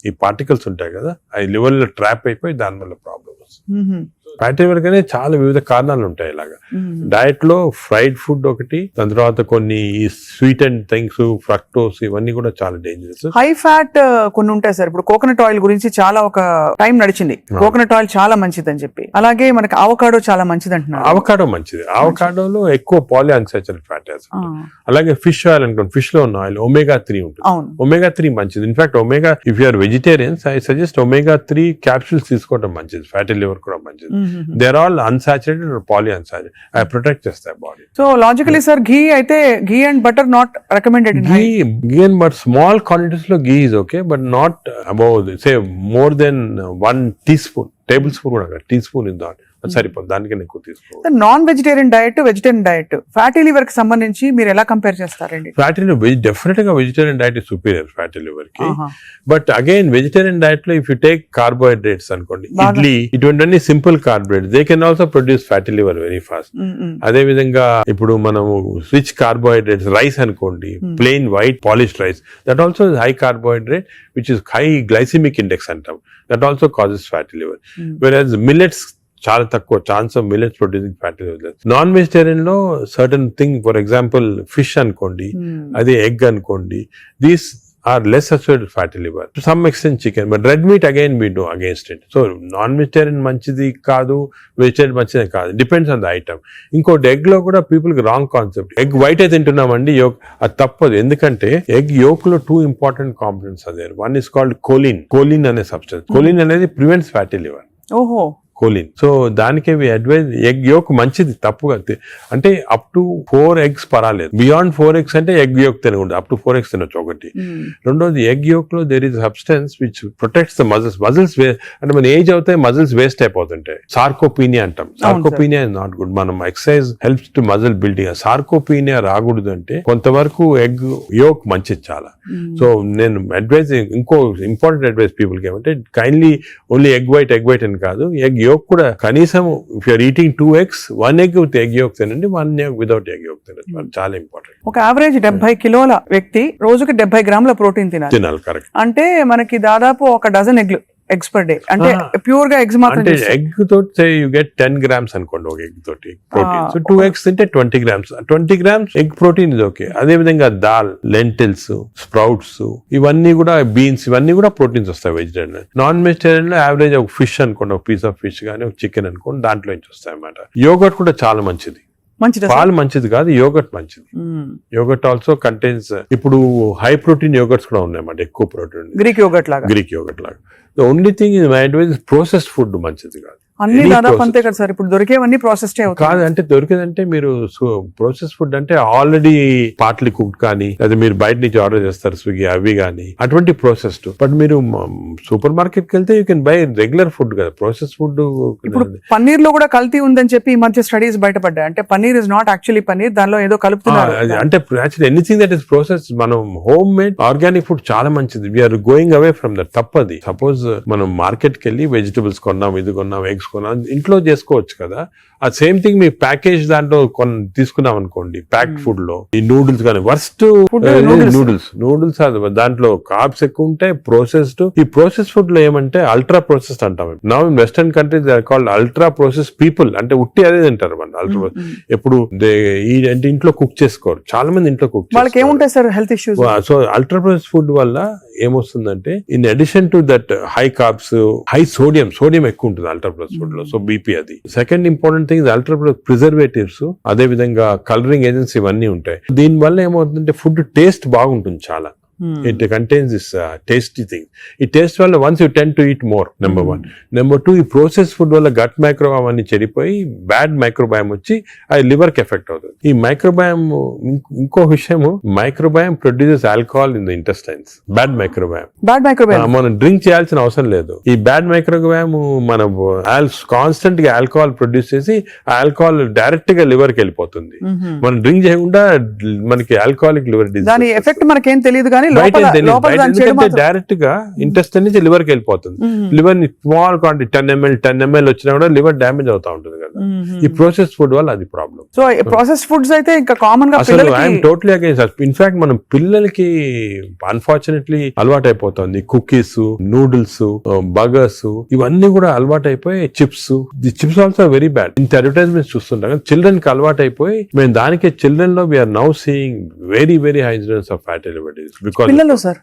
ఈ పార్టికల్స్ ఉంటాయి కదా, అవి లివర్ లో ట్రాప్ అయిపోయి దాని వల్ల ప్రాబ్లమ్ వస్తుంది. ఫ్యాటీ లివర్ కానీ చాలా వివిధ కారణాలు ఉంటాయి. ఇలాగా డయట్ లో ఫ్రైడ్ ఫుడ్ ఒకటి, దాని తర్వాత కొన్ని స్వీట్ అండ్ థింగ్స్, ఫ్రక్టోస్, ఇవన్నీ కూడా చాలా డేంజరస్. హై ఫ్యాట్ కొన్ని ఉంటాయి సార్. ఇప్పుడు కోకోనట్ ఆయిల్ గురించి చాలా ఒక టైం నడిచింది, కోకోనట్ ఆయిల్ చాలా మంచిది అని చెప్పి. అలాగే మనకి అవకాడో చాలా మంచిది అంటున్నారు. అవకాడో మంచిది. అవకాడోలో ఎక్కువ పాలీ అన్సాచురేటెడ్ ఫ్యాటీ యాసిడ్. అలాగే ఫిష్ ఆయిల్ అనుకోండి, ఫిష్ లో ఉన్న ఆయిల్ ఒమేగా 3 ఉంటుంది. ఒమేగా 3 మంచిది. In fact omega, if you're vegetarians, I suggest omega 3 capsules తీసుకోవడం మంచిది. ఫ్యాటీ లివర్ కూడా మంచిది. They are all unsaturated or poly unsaturated. అవి ప్రొటెక్ట్ చేస్తాయి body. So logically sir, ghee అయితే ghee and butter not recommended. Ghee and but small quantities లో ghee is okay, but not above say more than 1 teaspoon, table spoon కూడా, tea spoon is not సరిపోదు, దానికన్నా ఎక్కువ తీసుకోవాలి. Non vegetarian diet, vegetarian diet, fatty liver కి సంబంధించి మీరు ఎలా కంపేర్ చేస్తారండి? ఫ్యాటీ లివర్ డెఫినెట్ గా vegetarian diet is superior fatty liver కి. బట్ అగైన్ వెజిటేరియన్ డైట్ లో ఇఫ్ యూ టేక్ కార్బోహైడ్రేట్స్ అనుకోండి, ఇడ్లీ, ఇటువంటి simple carbohydrates, they can also produce fatty liver very fast. అదే విధంగా ఇప్పుడు మనము రిచ్ కార్బోహైడ్రేట్స్, రైస్ అనుకోండి, plain white polished rice, that also is high carbohydrate which is high glycemic index అంటాం, that also causes fatty liver. Versus millets చాలా తక్కువ chance of millets producing fatty liver. Non vegetarian లో certain thing, for example fish అనుకోండి, అదే egg అనుకోండి, these are less associated with fatty liver. To some extent chicken, but red meat again we do against it. So non-vegetarian manchidi kaadu, vegetarian manchidi kaadu. Depends on the item. ఇంకోటి egg లో కూడా people కి wrong concept. Egg white అయితే తింటున్నామండి, yoke అది తప్పదు. ఎందుకంటే egg yolk లో 2 important components అదే. వన్ ఇస్ కాల్డ్ కోలిన్ అనే సబ్స్టెన్స్. కోలిన్ అనేది ప్రివెంట్స్ ఫ్యాటీ లివర్. ఓహో. కోలిన్. సో దానికే అడ్వైజ్ ఎగ్ యోక్ మంచిది, తప్పుగా అంటే అప్ టు 4 eggs పర్వాలేదు. బియాండ్ 4 eggs అంటే ఎగ్ యోక్ తినకూడదు, అప్ టు 4 eggs తినొచ్చు ఒకటి. రెండోది ఎగ్ యోక్ లో there is substance which protects the muscles అంటే మన ఏజ్ అవుతాయి మజిల్స్ వేస్ట్ అయిపోతుంటాయి. సార్కోపీనియా అంటాం. Sarcopenia is not good. మనం exercise helps to muscle building. Sarcopenia రాకూడదు అంటే కొంతవరకు ఎగ్ యోక్ మంచిది చాలా. సో నేను అడ్వైజ్, ఇంకో ఇంపార్టెంట్ అడ్వైజ్ పీపుల్ కి ఏమంటే కైండ్లీ ఓన్లీ ఎగ్ వైట్ అని కాదు, ఎగ్ యోక్ కూడా కనీసం if you're eating 2 eggs, 1 egg with egg yolk తినండి, 1 egg వితౌట్ ఎగ్ యోక్ తినండి. చాలా ఇంపార్టెంట్. ఒక యావరేజ్ 70 కిలోల వ్యక్తి రోజుకి 70 గ్రాముల ప్రోటీన్ తినాలి. కరెక్ట్. అంటే మనకి దాదాపు 1 డజన్ ఎగ్స్ పర్ డే. అంటే ప్యూర్ గా ఎగ్స్ మాత్రం. అంటే ఎగ్ తోటి యూ గెట్ 10 grams అనుకోండి ఒక ఎగ్ తోటి ప్రోటీన్. సో 2 eggs తింటే 20 grams. 20 grams ఎగ్ ప్రోటీన్ ఇది ఓకే. అదే విధంగా దాల్, లెంటిల్స్, స్ప్రౌట్స్, ఇవన్నీ కూడా బీన్స్, ఇవన్నీ కూడా ప్రోటీన్స్ వస్తాయి వెజిటేరియన్. నాన్ వెజిటేరియన్ లో యావరేజ్ ఒక ఫిష్ అనుకోండి, ఒక పీస్ ఆఫ్ ఫిష్ కానీ ఒక చికెన్ అనుకోండి, దాంట్లో నుంచి వస్తాయి అన్నమాట. యోగర్ట్ కూడా చాలా మంచిది. పాలు మంచిది కాదు, యోగర్ట్ మంచిది. యోగర్ట్ ఆల్సో కంటైన్స్, ఇప్పుడు హై ప్రోటీన్ యోగర్ట్స్ కూడా ఉన్నాయన్నమాట, ఎక్కువ ప్రోటీన్. గ్రీక్ యోగర్ట్ లాగా. The only thing is my advice, processed food మంచిది కాదు. అన్ని దాదాపు అంతే కదా సార్, ఇప్పుడు దొరికేవన్నీ ప్రాసెస్డ్ కాదు. అంటే దొరికేదంటే మీరు ప్రాసెస్ ఫుడ్ అంటే ఆల్రెడీ పార్ట్లీ కుక్డ్ కానీ, లేదా మీరు బయట నుంచి ఆర్డర్ చేస్తారు స్విగ్గీ అవి కానీ, అటువంటి ప్రాసెస్డ్. బట్ మీరు సూపర్ మార్కెట్ కి వెళ్తే you can by regular food కదా, ప్రాసెస్ ఫుడ్. ఇప్పుడు పన్నీర్ లో కూడా కల్తీ ఉందని చెప్పి ఈ మధ్య స్టడీస్ బయటపడ్డాయి. అంటే paneer is not actually paneer, దానిలో ఏదో కలుపుతున్నారు. అంటే actually anything that is process, మనం హోమ్ మేడ్ ఆర్గానిక్ ఫుడ్ చాలా మంచిది. We're going away from that. తప్పది. సపోజ్ మనం మార్కెట్ కి వెళ్ళి వెజిటబుల్స్ కొన్నాం, ఇది కొన్నాం, ఎగ్స్ కొన్నాం, ఇంట్లో చేసుకోవచ్చు కదా. ఆ సేమ్ థింగ్ మీ ప్యాకేజ్ దాంట్లో తీసుకున్నాం అనుకోండి, ప్యాక్ ఫుడ్ లో ఈ నూడిల్స్ కానీ, వర్స్ట్ నూడిల్స్ దాంట్లో కార్బ్స్ ఎక్కువ ఉంటాయి, ప్రాసెస్డ్. ఈ ప్రాసెస్ ఫుడ్ లో ఏమంటే అల్ట్రా ప్రాసెస్డ్ అంటాం. Now in western countries they are called ultra process people. అంటే ఉట్టి అదే తింటారు మన అల్ట్రా. ఎప్పుడు అంటే ఇంట్లో కుక్ చేసుకోరు చాలా మంది, ఇంట్లో కుక్ ఏముంటాయి sir health issues. So ultra process food వల్ల ఏమొస్తుందంటే, in addition to that high carbs, high sodium ఎక్కువ ఉంటుంది అల్ట్రా ప్రాసెస్ ఫుడ్ లో. సో బీపీ అది. Second important thing ultra preservatives, అదే విధంగా కలరింగ్ ఏజెంట్స్ ఇవన్నీ ఉంటాయి. దీని వల్ల ఏమవుతుందంటే ఫుడ్ టేస్ట్ బాగుంటుంది చాలా. It contains this tasty thing. ఈ టేస్ట్ వల్ల once you tend to eat more, number 1. Number 2, ఈ ప్రాసెస్ ఫుడ్ వల్ల గట్ మైక్రోబయామ్ అన్ని చెడిపోయి బ్యాడ్ మైక్రోబయామ్ వచ్చి అది లివర్ కి ఎఫెక్ట్ అవుతుంది. ఈ మైక్రోబయామ్, ఇంకో విషయం, microbiome produces alcohol in the intestines. Bad microbiome మనం డ్రింక్ చేయాల్సిన అవసరం లేదు. ఈ బ్యాడ్ మైక్రోబయామ్ మనం కాన్స్టెంట్ గా ఆల్కహాల్ ప్రొడ్యూస్ చేసి ఆల్కహాల్ డైరెక్ట్ గా లివర్ కి వెళ్ళిపోతుంది. మనం డ్రింక్ చేయకుండా మనకి ఆల్కహాలిక్ లివర్ డిసీజ్, దాని ఎఫెక్ట్ మనకేం తెలియదు కానీ డైరెక్ట్ గా ఇంటెస్టైన్ నుంచి లివర్ కి వెళ్ళిపోతుంది. లివర్ ని స్మాల్ క్వాంటిటీ 10 ml వచ్చినా కూడా లివర్ డ్యామేజ్ అవుతా ఉంటుంది కదా. ఈ ప్రాసెస్ ఫుడ్ వల్ల అది ప్రాబ్లం. సో ప్రాసెస్ ఫుడ్స్ అయితే ఇంకా కామన్ గా ఐఎమ్ టోటలీ అగైన్స్. ఇన్ఫాక్ట్ మనం పిల్లలకి అన్ఫార్చునేట్లీ అలవాటు అయిపోతుంది. కుకీస్, నూడిల్స్, బర్గర్స్, ఇవన్నీ కూడా అలవాటు అయిపోయి, చిప్స్ ఆల్సో వెరీ బ్యాడ్. ఇంత అడ్వర్టైజ్మెంట్స్ చూస్తుంటాం. చిల్డ్రన్ కి అలవాటు అయిపోయి, మేము దానికి చిల్డ్రన్ లో we're now seeing very high of fatty liver disease.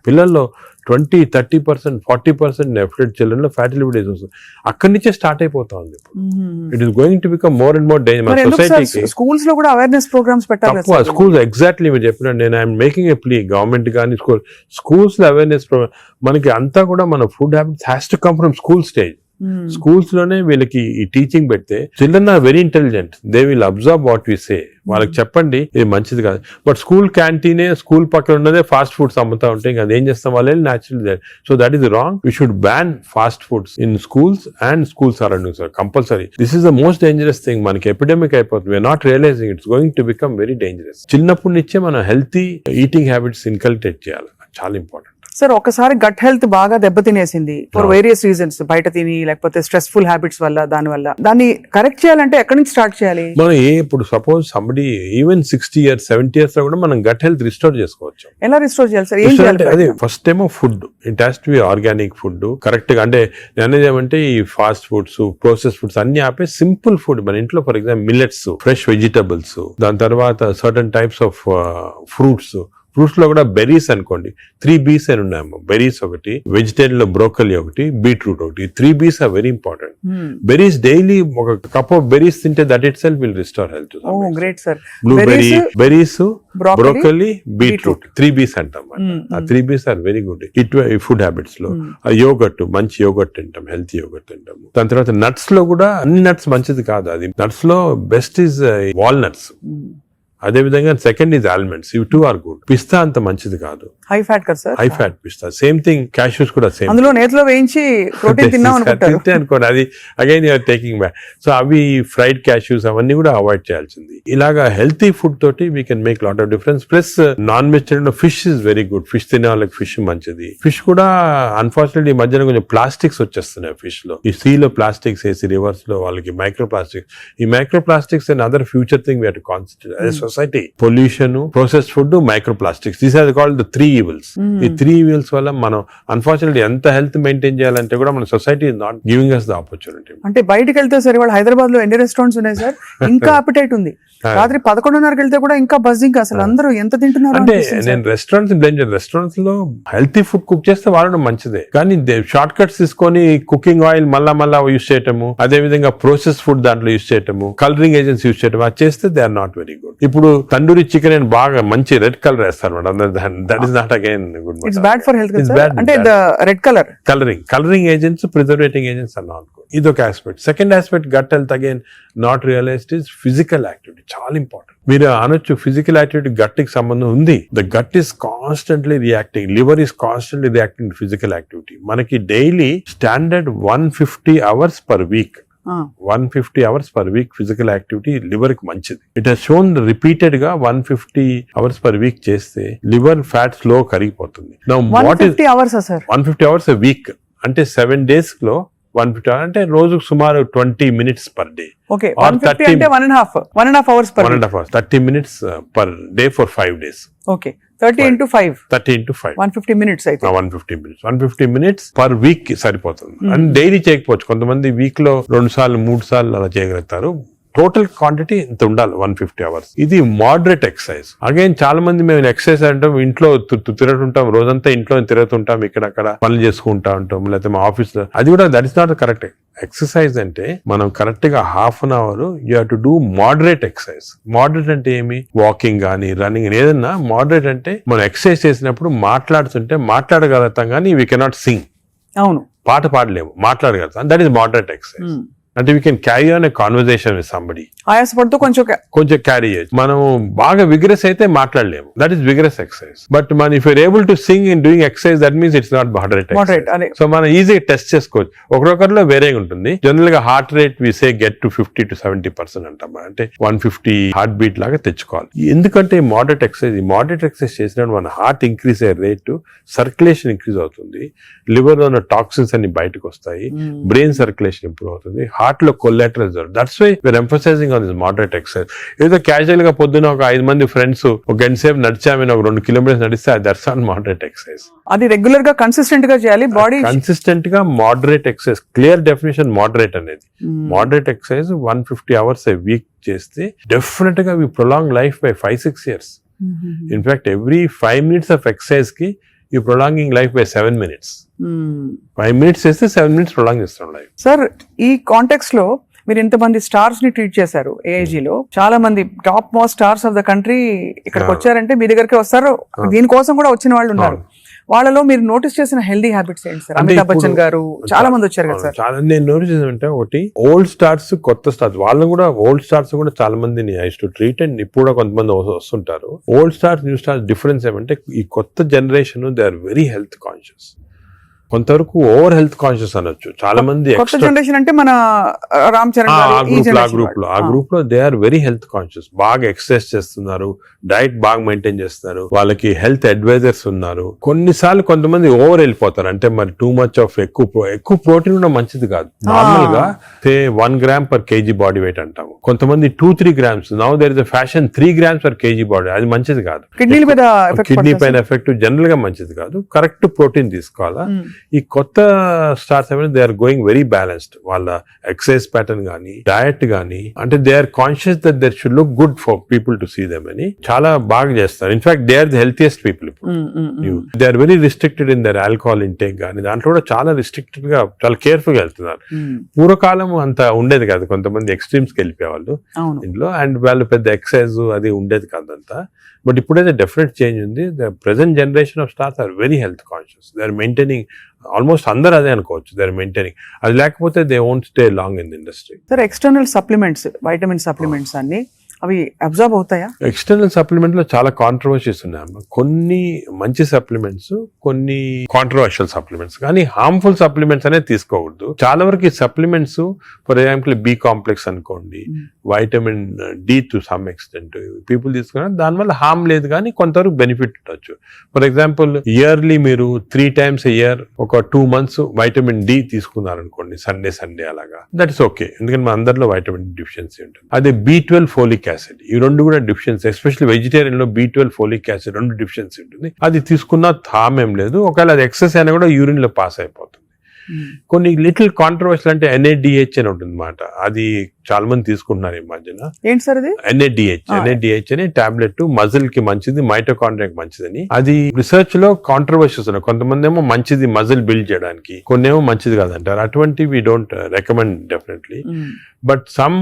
పిల్లల్లో 20-30%, 40% ఎఫెక్టెడ్ చిల్డ్రన్ లో ఫ్యాటీ లివర్ డిసీజ్ వస్తుంది. అక్కడి నుంచే స్టార్ట్ అయిపోతా ఉంది. It is going to become more and more danger. సొసైటీకి స్కూల్స్ లో కూడా అవేర్నెస్ ప్రోగ్రామ్స్ పెట్టాలి. స్కూల్స్ ఎగ్జాక్ట్లీ మీరు చెప్పినట్టు నేను I'm making a plea, government కానీ స్కూల్స్ లో అవేర్నెస్ ప్రోగ్రామ్. మనకి అంతా కూడా మన food habits has to come from school stage. Schools లోనే వీళ్ళకి ఈ టీచింగ్ పెడితే children are very intelligent, they will observe what we say. వాళ్ళకి చెప్పండి ఇది మంచిది కాదు. బట్ స్కూల్ క్యాంటీనే, స్కూల్ పక్కన ఉన్నదే ఫాస్ట్ ఫుడ్స్ అమ్ముతా ఉంటే ఇంకా అదేం చేస్తాం వాళ్ళు natural. So that is wrong. We should ban fast foods in schools and school surroundings compulsory. This is the most dangerous thing. మనకి ఎపిడమిక్ అయిపోతుంది. We're not realising it's going to become very dangerous. చిన్నప్పటి నుంచే మనం healthy eating habits inculcate చేయాలి. చాలా important. Sir ఒకసారి gut health బాగా దెబ్బతినేసింది ఫర్ వేరియస్ రీజన్స్, బయట తిని లేకపోతే స్ట్రెస్ఫుల్ హ్యాబిట్స్ వల్ల, దాన్ని కరెక్ట్ చేయాలంటే ఎక్కడి నుంచి స్టార్ట్ చేయాలి? మనం ఇప్పుడు suppose somebody even 60 years 70 years లో కూడా మనం గట్ హెల్త్ రిస్టోర్ చేసుకోవచ్చు. ఎలా రిస్టోర్ చేయాలి సార్? ఏం చేయాలి? అదే ఫస్ట్ ఏమో food, it has to be organic food correct గా. అంటే అనేది ఏమంటే ఈ ఫాస్ట్ ఫుడ్స్, ప్రాసెస్ ఫుడ్స్ అన్ని ఆపే సింపుల్ ఫుడ్ మన ఇంట్లో, for example millets, fresh vegetables, దాని తర్వాత సర్టన్ టైప్స్ ఆఫ్ ఫ్రూట్స్ లో కూడా బెర్రీస్ అనుకోండి, 3 B's అని ఉన్నాయమ్మా. బెర్రీస్ ఒకటి, వెజిటేరియన్ లో బ్రోకలీ ఒకటి, బీట్రూట్ ఒకటి, 3 B's are very important. Berries daily ఒక కప్ ఆఫ్ బెర్రీస్ తింటే that itself will restore health. Great sir. Blueberry, berries, broccoli, beetroot, 3 B's అంటాం. ఆ 3 B's are very good food habits లో. Yogurt, మంచి yogurt తింటాం, హెల్తీ yogurt తింటాము. దాని తర్వాత నట్స్ లో కూడా అన్ని నట్స్ మంచిది కాదు. అది నట్స్ లో బెస్ట్ ఈజ్ వాల్నట్స్. అదే విధంగా సెకండ్ ఇస్ ఆల్మండ్స్, ఇవి 2 ఆర్ గుడ్. పిస్తా అంత మంచిది కాదు, హై ఫ్యాట్ కదా సార్. హై ఫ్యాట్ పిస్తా. సేమ్ థింగ్ క్యాష్యూస్ కూడా సేమ్. అందులో నేతిలో వేయించి ప్రోటీన్ తిన్నాం అనుకుంటారు అనుకోండి, అది again you're taking back. So అవి ఫ్రైడ్ క్యాష్యూస్ అవన్నీ కూడా అవాయిడ్ చేయాల్సింది. ఇలాగా హెల్తీ ఫుడ్ తోటి we can make lot of difference. Plus non vegetarian fish is very good. Fish తినే వాళ్ళకి ఫిష్ మంచిది. ఫిష్ కూడా అన్ఫార్చునేట్లీ ఈ మధ్యన కొంచెం ప్లాస్టిక్స్ వచ్చేస్తున్నాయి ఫిష్ లో. ఈ సీ లో ప్లాస్టిక్స్ వేసి రివర్స్ లో వాళ్ళకి మైక్రో ప్లాస్టిక్స్. ఈ micro plastics and other future thing we have to concentrate as society. Pollution, processed food, micro plastics, these are called the 3 evils. ఈ 3 evils వల్ల మనం అన్ఫార్చునేట్లీ ఎంత హెల్త్ మెయింటైన్ చేయాలంటే కూడా మన society is not giving us the opportunity. అంటే బయటకు వెళ్తే సార్, ఇవాళ హైదరాబాద్ లో ఎన్ని రెస్టారెంట్స్ ఉన్నాయి సార్, ఇంకా అపిటైట్ ఉంది. రాత్రి 11:30కి వెళ్తే కూడా ఇంకా బజింగ్. అసలు అందరూ ఎంత తింటున్నారు అంటే నేను రెస్టారెంట్స్ బ్లేమ్ చేయను. రెస్టారెంట్స్ లో హెల్తీ ఫుడ్ కుక్ చేస్తే వాడడం మంచిదే, కానీ షార్ట్ కట్స్ తీసుకొని కుకింగ్ ఆయిల్ మళ్ళా యూస్ చేయటము, అదే విధంగా ప్రాసెస్ ఫుడ్ దాంట్లో యూస్ చేయటము, కలరింగ్ ఏజెంట్స్ యూస్ చేయటం, అది చేస్తే they are not very good. ఇప్పుడు తండూరి చికెన్ అని బాగా మంచి రెడ్ కలర్ వేస్తారు madam, that is not again good. It's bad for health. అంటే red colouring agents, preservating agents are not good. ఇదొక aspect. Second aspect gut health again not realised is physical activity. చాలా important. మీరు అనొచ్చు physical activity gut కి సంబంధం ఉంది. The gut is constantly reacting, liver is constantly reacting physical activity. మనకి daily standard 150 hours per week. 150 hours per week physical activity liver కి మంచిది. It has shown repeated గా 150 hours per week చేస్తే liver fat slow కరిగిపోతుంది. 150 hours sir? 150 hours a week అంటే 7 days లో 150 hours అంటే రోజుకు సుమారు 20 minutes per day. Okay, 150 అంటే 1.5 hours per 1.5 hours, 30 minutes per day for 5 days. Okay, 30 into 5. 150 minutes అయితే 150 minutes per week సరిపోతుంది. అండ్ డైలీ చేయకపోవచ్చు, కొంతమంది వీక్ లో 2 సార్లు 3 సార్లు అలా చేయగలుగుతారు. టోటల్ క్వాంటిటీ ఇంత ఉండాలి 150 hours. ఇది మోడరేట్ ఎక్సర్సైజ్. అగైన్ చాలా మంది మేము ఎక్సర్సైజ్ అంటాం, ఇంట్లో తిరుగుతుంటాం, రోజంతా ఇంట్లో తిరుగుతుంటాం, ఇక్కడక్కడ పనులు చేసుకుంటా ఉంటాం, లేకపోతే మా ఆఫీస్ లో. అది కూడా that is not correct. Exercise అంటే మనం కరెక్ట్ గా ½ an hour you have to do moderate exercise. Moderate అంటే ఏమి? వాకింగ్ కానీ రన్నింగ్, ఏదన్నా మోడరేట్ అంటే మనం ఎక్సర్సైజ్ చేసినప్పుడు మాట్లాడుతుంటే మాట్లాడగలుగుతాం కానీ వీ కెనాట్ సింగ్. అవును, పాట పాడలేము, మాట్లాడగలుగుతాం. That is moderate exercise. అంటే we can carry on a conversation with somebody. ఆయాసపడుతూ కొంచెం క్యారీ చేయొచ్చు. మనం బాగా విగ్రెస్ అయితే మాట్లాడలేము, that is vigorous exercise. But మన if you're able to sing in doing exercise, that means it's not moderate. So మనం ఈజీగా టెస్ట్ చేసుకోవచ్చు. ఒకరొకరిలో వేరే ఉంటుంది. జనరల్ గా heart rate we say get to 50 to 70% అంటాం. అంటే 150 హార్ట్ బీట్ లాగా తెచ్చుకోవాలి. ఎందుకంటే మోడరేట్ ఎక్సర్సైజ్ చేసినప్పుడు మన హార్ట్ ఇంక్రీజ్ అయ్యే రేటు, సర్క్యులేషన్ ఇంక్రీజ్ అవుతుంది, లివర్ లో ఉన్న టాక్సిన్స్ అన్ని బయటకు వస్తాయి, బ్రెయిన్ సర్క్యులేషన్ ఇంప్రూవ్ అవుతుంది, హార్ట్ లో collateral. That's why we're emphasising on this moderate exercise. ఏదో క్యాజువల్ గా పొద్దున ఒక 5 మంది ఫ్రెండ్స్ ఒక గంట సేపు నడిచామని ఒక 2 kilometers నడిస్తే దట్స్ నాట్ మోడరేట్ ఎక్సర్సైజ్. అది రెగ్యులర్ గా కన్సిస్టెంట్ గా చేయాలి. బాడీ కన్సిస్టెంట్ గా moderate exercise. Clear definition moderate అనేది. Moderate exercise 150 hours a week చేస్తే డెఫినెట్ గా we prolong life by 5-6 years. In fact every 5 minutes of exercise కి you prolonging life by 7 minutes. 5 minutes చేస్తే 7 minutes prolong చేస్తాం life. Sir, ఈ context లో మీరు ఇంతమంది స్టార్స్ ని ట్రీట్ చేశారు. AIG లో చాలా మంది top most stars of the country ఇక్కడికి వచ్చారంటే మీ దగ్గరికి వస్తారు. దీనికోసం కూడా వచ్చిన వాళ్ళు ఉన్నారు. వాళ్ళలో మీరు నోటీస్ చేసిన హెల్దీ హ్యాబిట్స్ ఏంటి సార్? అమితాబ్ బచ్చన్ గారు చాలా మంది వచ్చారు కదా సార్. చాలా నేను నోటీస్ చేసానంటే, ఒకటి ఓల్డ్ స్టార్స్, కొత్త స్టార్స్, వాళ్ళని కూడా ఓల్డ్ స్టార్స్ కూడా చాలా మందిని ఐ టు ట్రీట్. అండ్ ఇప్పుడు కూడా కొంతమంది వస్తుంటారు. Old stars, new stars difference ఏమంటే, ఈ కొత్త generation they are very health conscious. కొంతవరకు ఓవర్ హెల్త్ కాన్షియస్ అనొచ్చు. చాలా మంది కొత్త జనరేషన్ అంటే మన రామ్ చరణ్ గారు, ఈ generation ఆ గ్రూప్ లో they are very health conscious. బాగా ఎక్సర్సైజ్ చేస్తున్నారు, డైట్ బాగా మెయింటైన్ చేస్తున్నారు, వాళ్ళకి హెల్త్ అడ్వైజర్స్ ఉన్నారు. కొన్నిసార్లు కొంతమంది ఓవర్ వెళ్ళిపోతారు, అంటే మరి టూ మచ్ ఆఫ్ ఎక్కువ ప్రోటీన్ కూడా మంచిది కాదు. నార్మల్ గా 1 gram per KG body weight అంటాము, కొంతమంది 2-3 grams. Now there is a fashion 3 grams per KG body, అది మంచిది కాదు. కిడ్నీ పైన ఎఫెక్ట్ జనరల్ గా మంచిది కాదు. కరెక్ట్ ప్రోటీన్ తీసుకోవాలా. ఈ కొత్త స్టార్స్ ఏమైనా they are going very balanced. వాళ్ళ ఎక్సర్సైజ్ ప్యాటర్న్ గానీ, డయట్ గానీ, అంటే they are conscious that there should look good for people to see them అని చాలా బాగా చేస్తారు. In fact they are the healthiest people. ఇప్పుడు they are very restricted in their alcohol intake గానీ, దాంట్లో కూడా చాలా రిస్ట్రిక్టెడ్ గా, చాలా కేర్ఫుల్ గా వెళ్తున్నారు. పూర్వకాలం అంత ఉండేది కాదు, కొంతమంది ఎక్స్ట్రీమ్స్ కి వెళ్ళిపోయేవాళ్ళు ఇందులో, అండ్ వాళ్ళు పెద్ద ఎక్సర్సైజ్ అది ఉండేది కాదంతా. బట్ ఇప్పుడైతే డెఫినెట్ చేంజ్ ఉంది. The present generation of stars are very health conscious. They are maintaining, almost అందరూ అదే అనుకోవచ్చు, దే ఆర్ మెయింటైనింగ్. అది లేకపోతే they won't stay long in the industry. Sir, external supplements, vitamin supplements అన్ని అవి observe అవుతాయా? External supplement లో చాలా కాంట్రవర్సీస్ ఉన్నాయి. కొన్ని మంచి సప్లిమెంట్స్, కొన్ని కాంట్రవర్షియల్ సప్లిమెంట్స్, కానీ హార్మ్ఫుల్ సప్లిమెంట్స్ అనేది తీసుకోకూడదు. చాలా వరకు ఈ supplements, for example B complex అనుకోండి, vitamin D to some extent people తీసుకున్నారు, దానివల్ల హార్మ్ లేదు కానీ కొంతవరకు బెనిఫిట్ ఉండొచ్చు. ఫర్ ఎగ్జాంపుల్ ఇయర్లీ మీరు 3 times a year ఒక 2 months వైటమిన్ D తీసుకున్నారు అనుకోండి, సండే అలాగా, దట్ ఇస్ ఓకే. ఎందుకంటే మన అందరిలో వైటమిన్ డిఫిషియన్సీ ఉంటుంది. అదే B12 ఫోలిక్ యాసిడ్, ఈ రెండు కూడా డిఫిషియన్సీ, ఎస్పెషల్లీ వెజిటేరియన్ లో B12 ఫోలిక్ యాసిడ్ రెండు డిఫిషియన్సీ ఉంటుంది. అది తీసుకున్న హార్మ్ ఏం లేదు. ఒకవేళ అది ఎక్సెస్ అయినా కూడా యూరిన్ లో పాస్ అయిపోతుంది. కొన్ని లిటిల్ కాంట్రవర్షియల్ అంటే NADH అని ఉంటుంది అన్నమాట. అది చాలా మంది తీసుకుంటున్నారు ఈ మధ్యన. ఏంటి సార్ అది? NADH అని టాబ్లెట్, మజిల్ కి మంచిది, మైటోకాండ్రియాకి మంచిదని. అది రిసర్చ్ లో కాంట్రవర్షియస్ ఉన్నాయి. కొంతమంది ఏమో మంచిది మజిల్ బిల్డ్ చేయడానికి, కొన్ని ఏమో మంచిది కాదంటారు. అటువంటి we don't recommend definitely. But some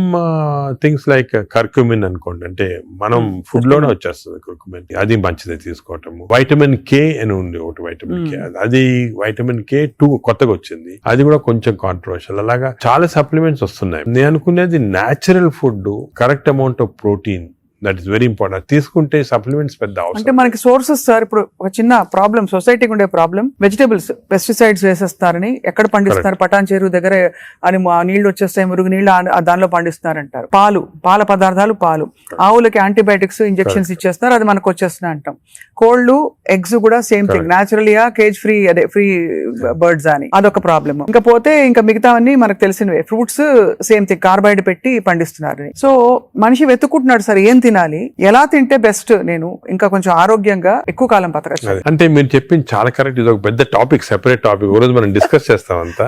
things like curcumin అనుకోండి, అంటే మనం ఫుడ్ లోనే వచ్చేస్తుంది కర్క్యూమిన్, అది మంచిది తీసుకోవటము. వైటమిన్ K అని ఉంది ఒకటి, వైటమిన్ K, అది వైటమిన్ K2 కొత్తగా వచ్చింది, అది కూడా కొంచెం కాంట్రవర్షియల్. అలాగా చాలా సప్లిమెంట్స్ వస్తున్నాయి. నేను అనుకునేది natural food, correct amount of protein, that is very important. తీసుకుంటే సప్లిమెంట్స్ పెద్ద అవసరం. అంటే మనకి సోర్సెస్ సార్, ఇప్పుడు ఒక చిన్న ప్రాబ్లం, సొసైటీకి ఉండే ప్రాబ్లం, వెజిటేబుల్స్ పెస్టిసైడ్స్ వేసేస్తారని, ఎక్కడ పండిస్తున్నారు, పటాన్ చెరువు దగ్గర అని నీళ్లు వచ్చేస్తాయి, మురుగు నీళ్లు దానిలో పండిస్తున్నారంటారు. పాల పదార్థాలు, ఆవులకి యాంటీబయాటిక్స్ ఇంజెక్షన్స్ ఇచ్చేస్తారు, అది మనకు వచ్చేస్తున్నాయి అంటాం. కోళ్లు, ఎగ్స్ కూడా సేమ్ థింగ్, న్యాచురల్గా కేజ్ ఫ్రీ, అదే ఫ్రీ బర్డ్స్ అని, అదొక ప్రాబ్లమ్. ఇంకా పోతే ఇంకా మిగతావన్నీ మనకు తెలిసినవే. ఫ్రూట్స్ సేమ్ థింగ్, కార్బైడ్ పెట్టి పండిస్తున్నారు. సో మనిషి వెతుక్కుంటున్నాడు సార్ ఏం తినాలి, ఎలా తింటే బెస్ట్, నేను ఇంకా కొంచెం ఆరోగ్యంగా ఎక్కువ కాలం బతకచ్చు. అంటే మీరు చెప్పింది చాలా కరెక్ట్. ఇది ఒక పెద్ద టాపిక్, సెపరేట్ టాపిక్, రోజు మనం డిస్కస్ చేస్తాం అంతా.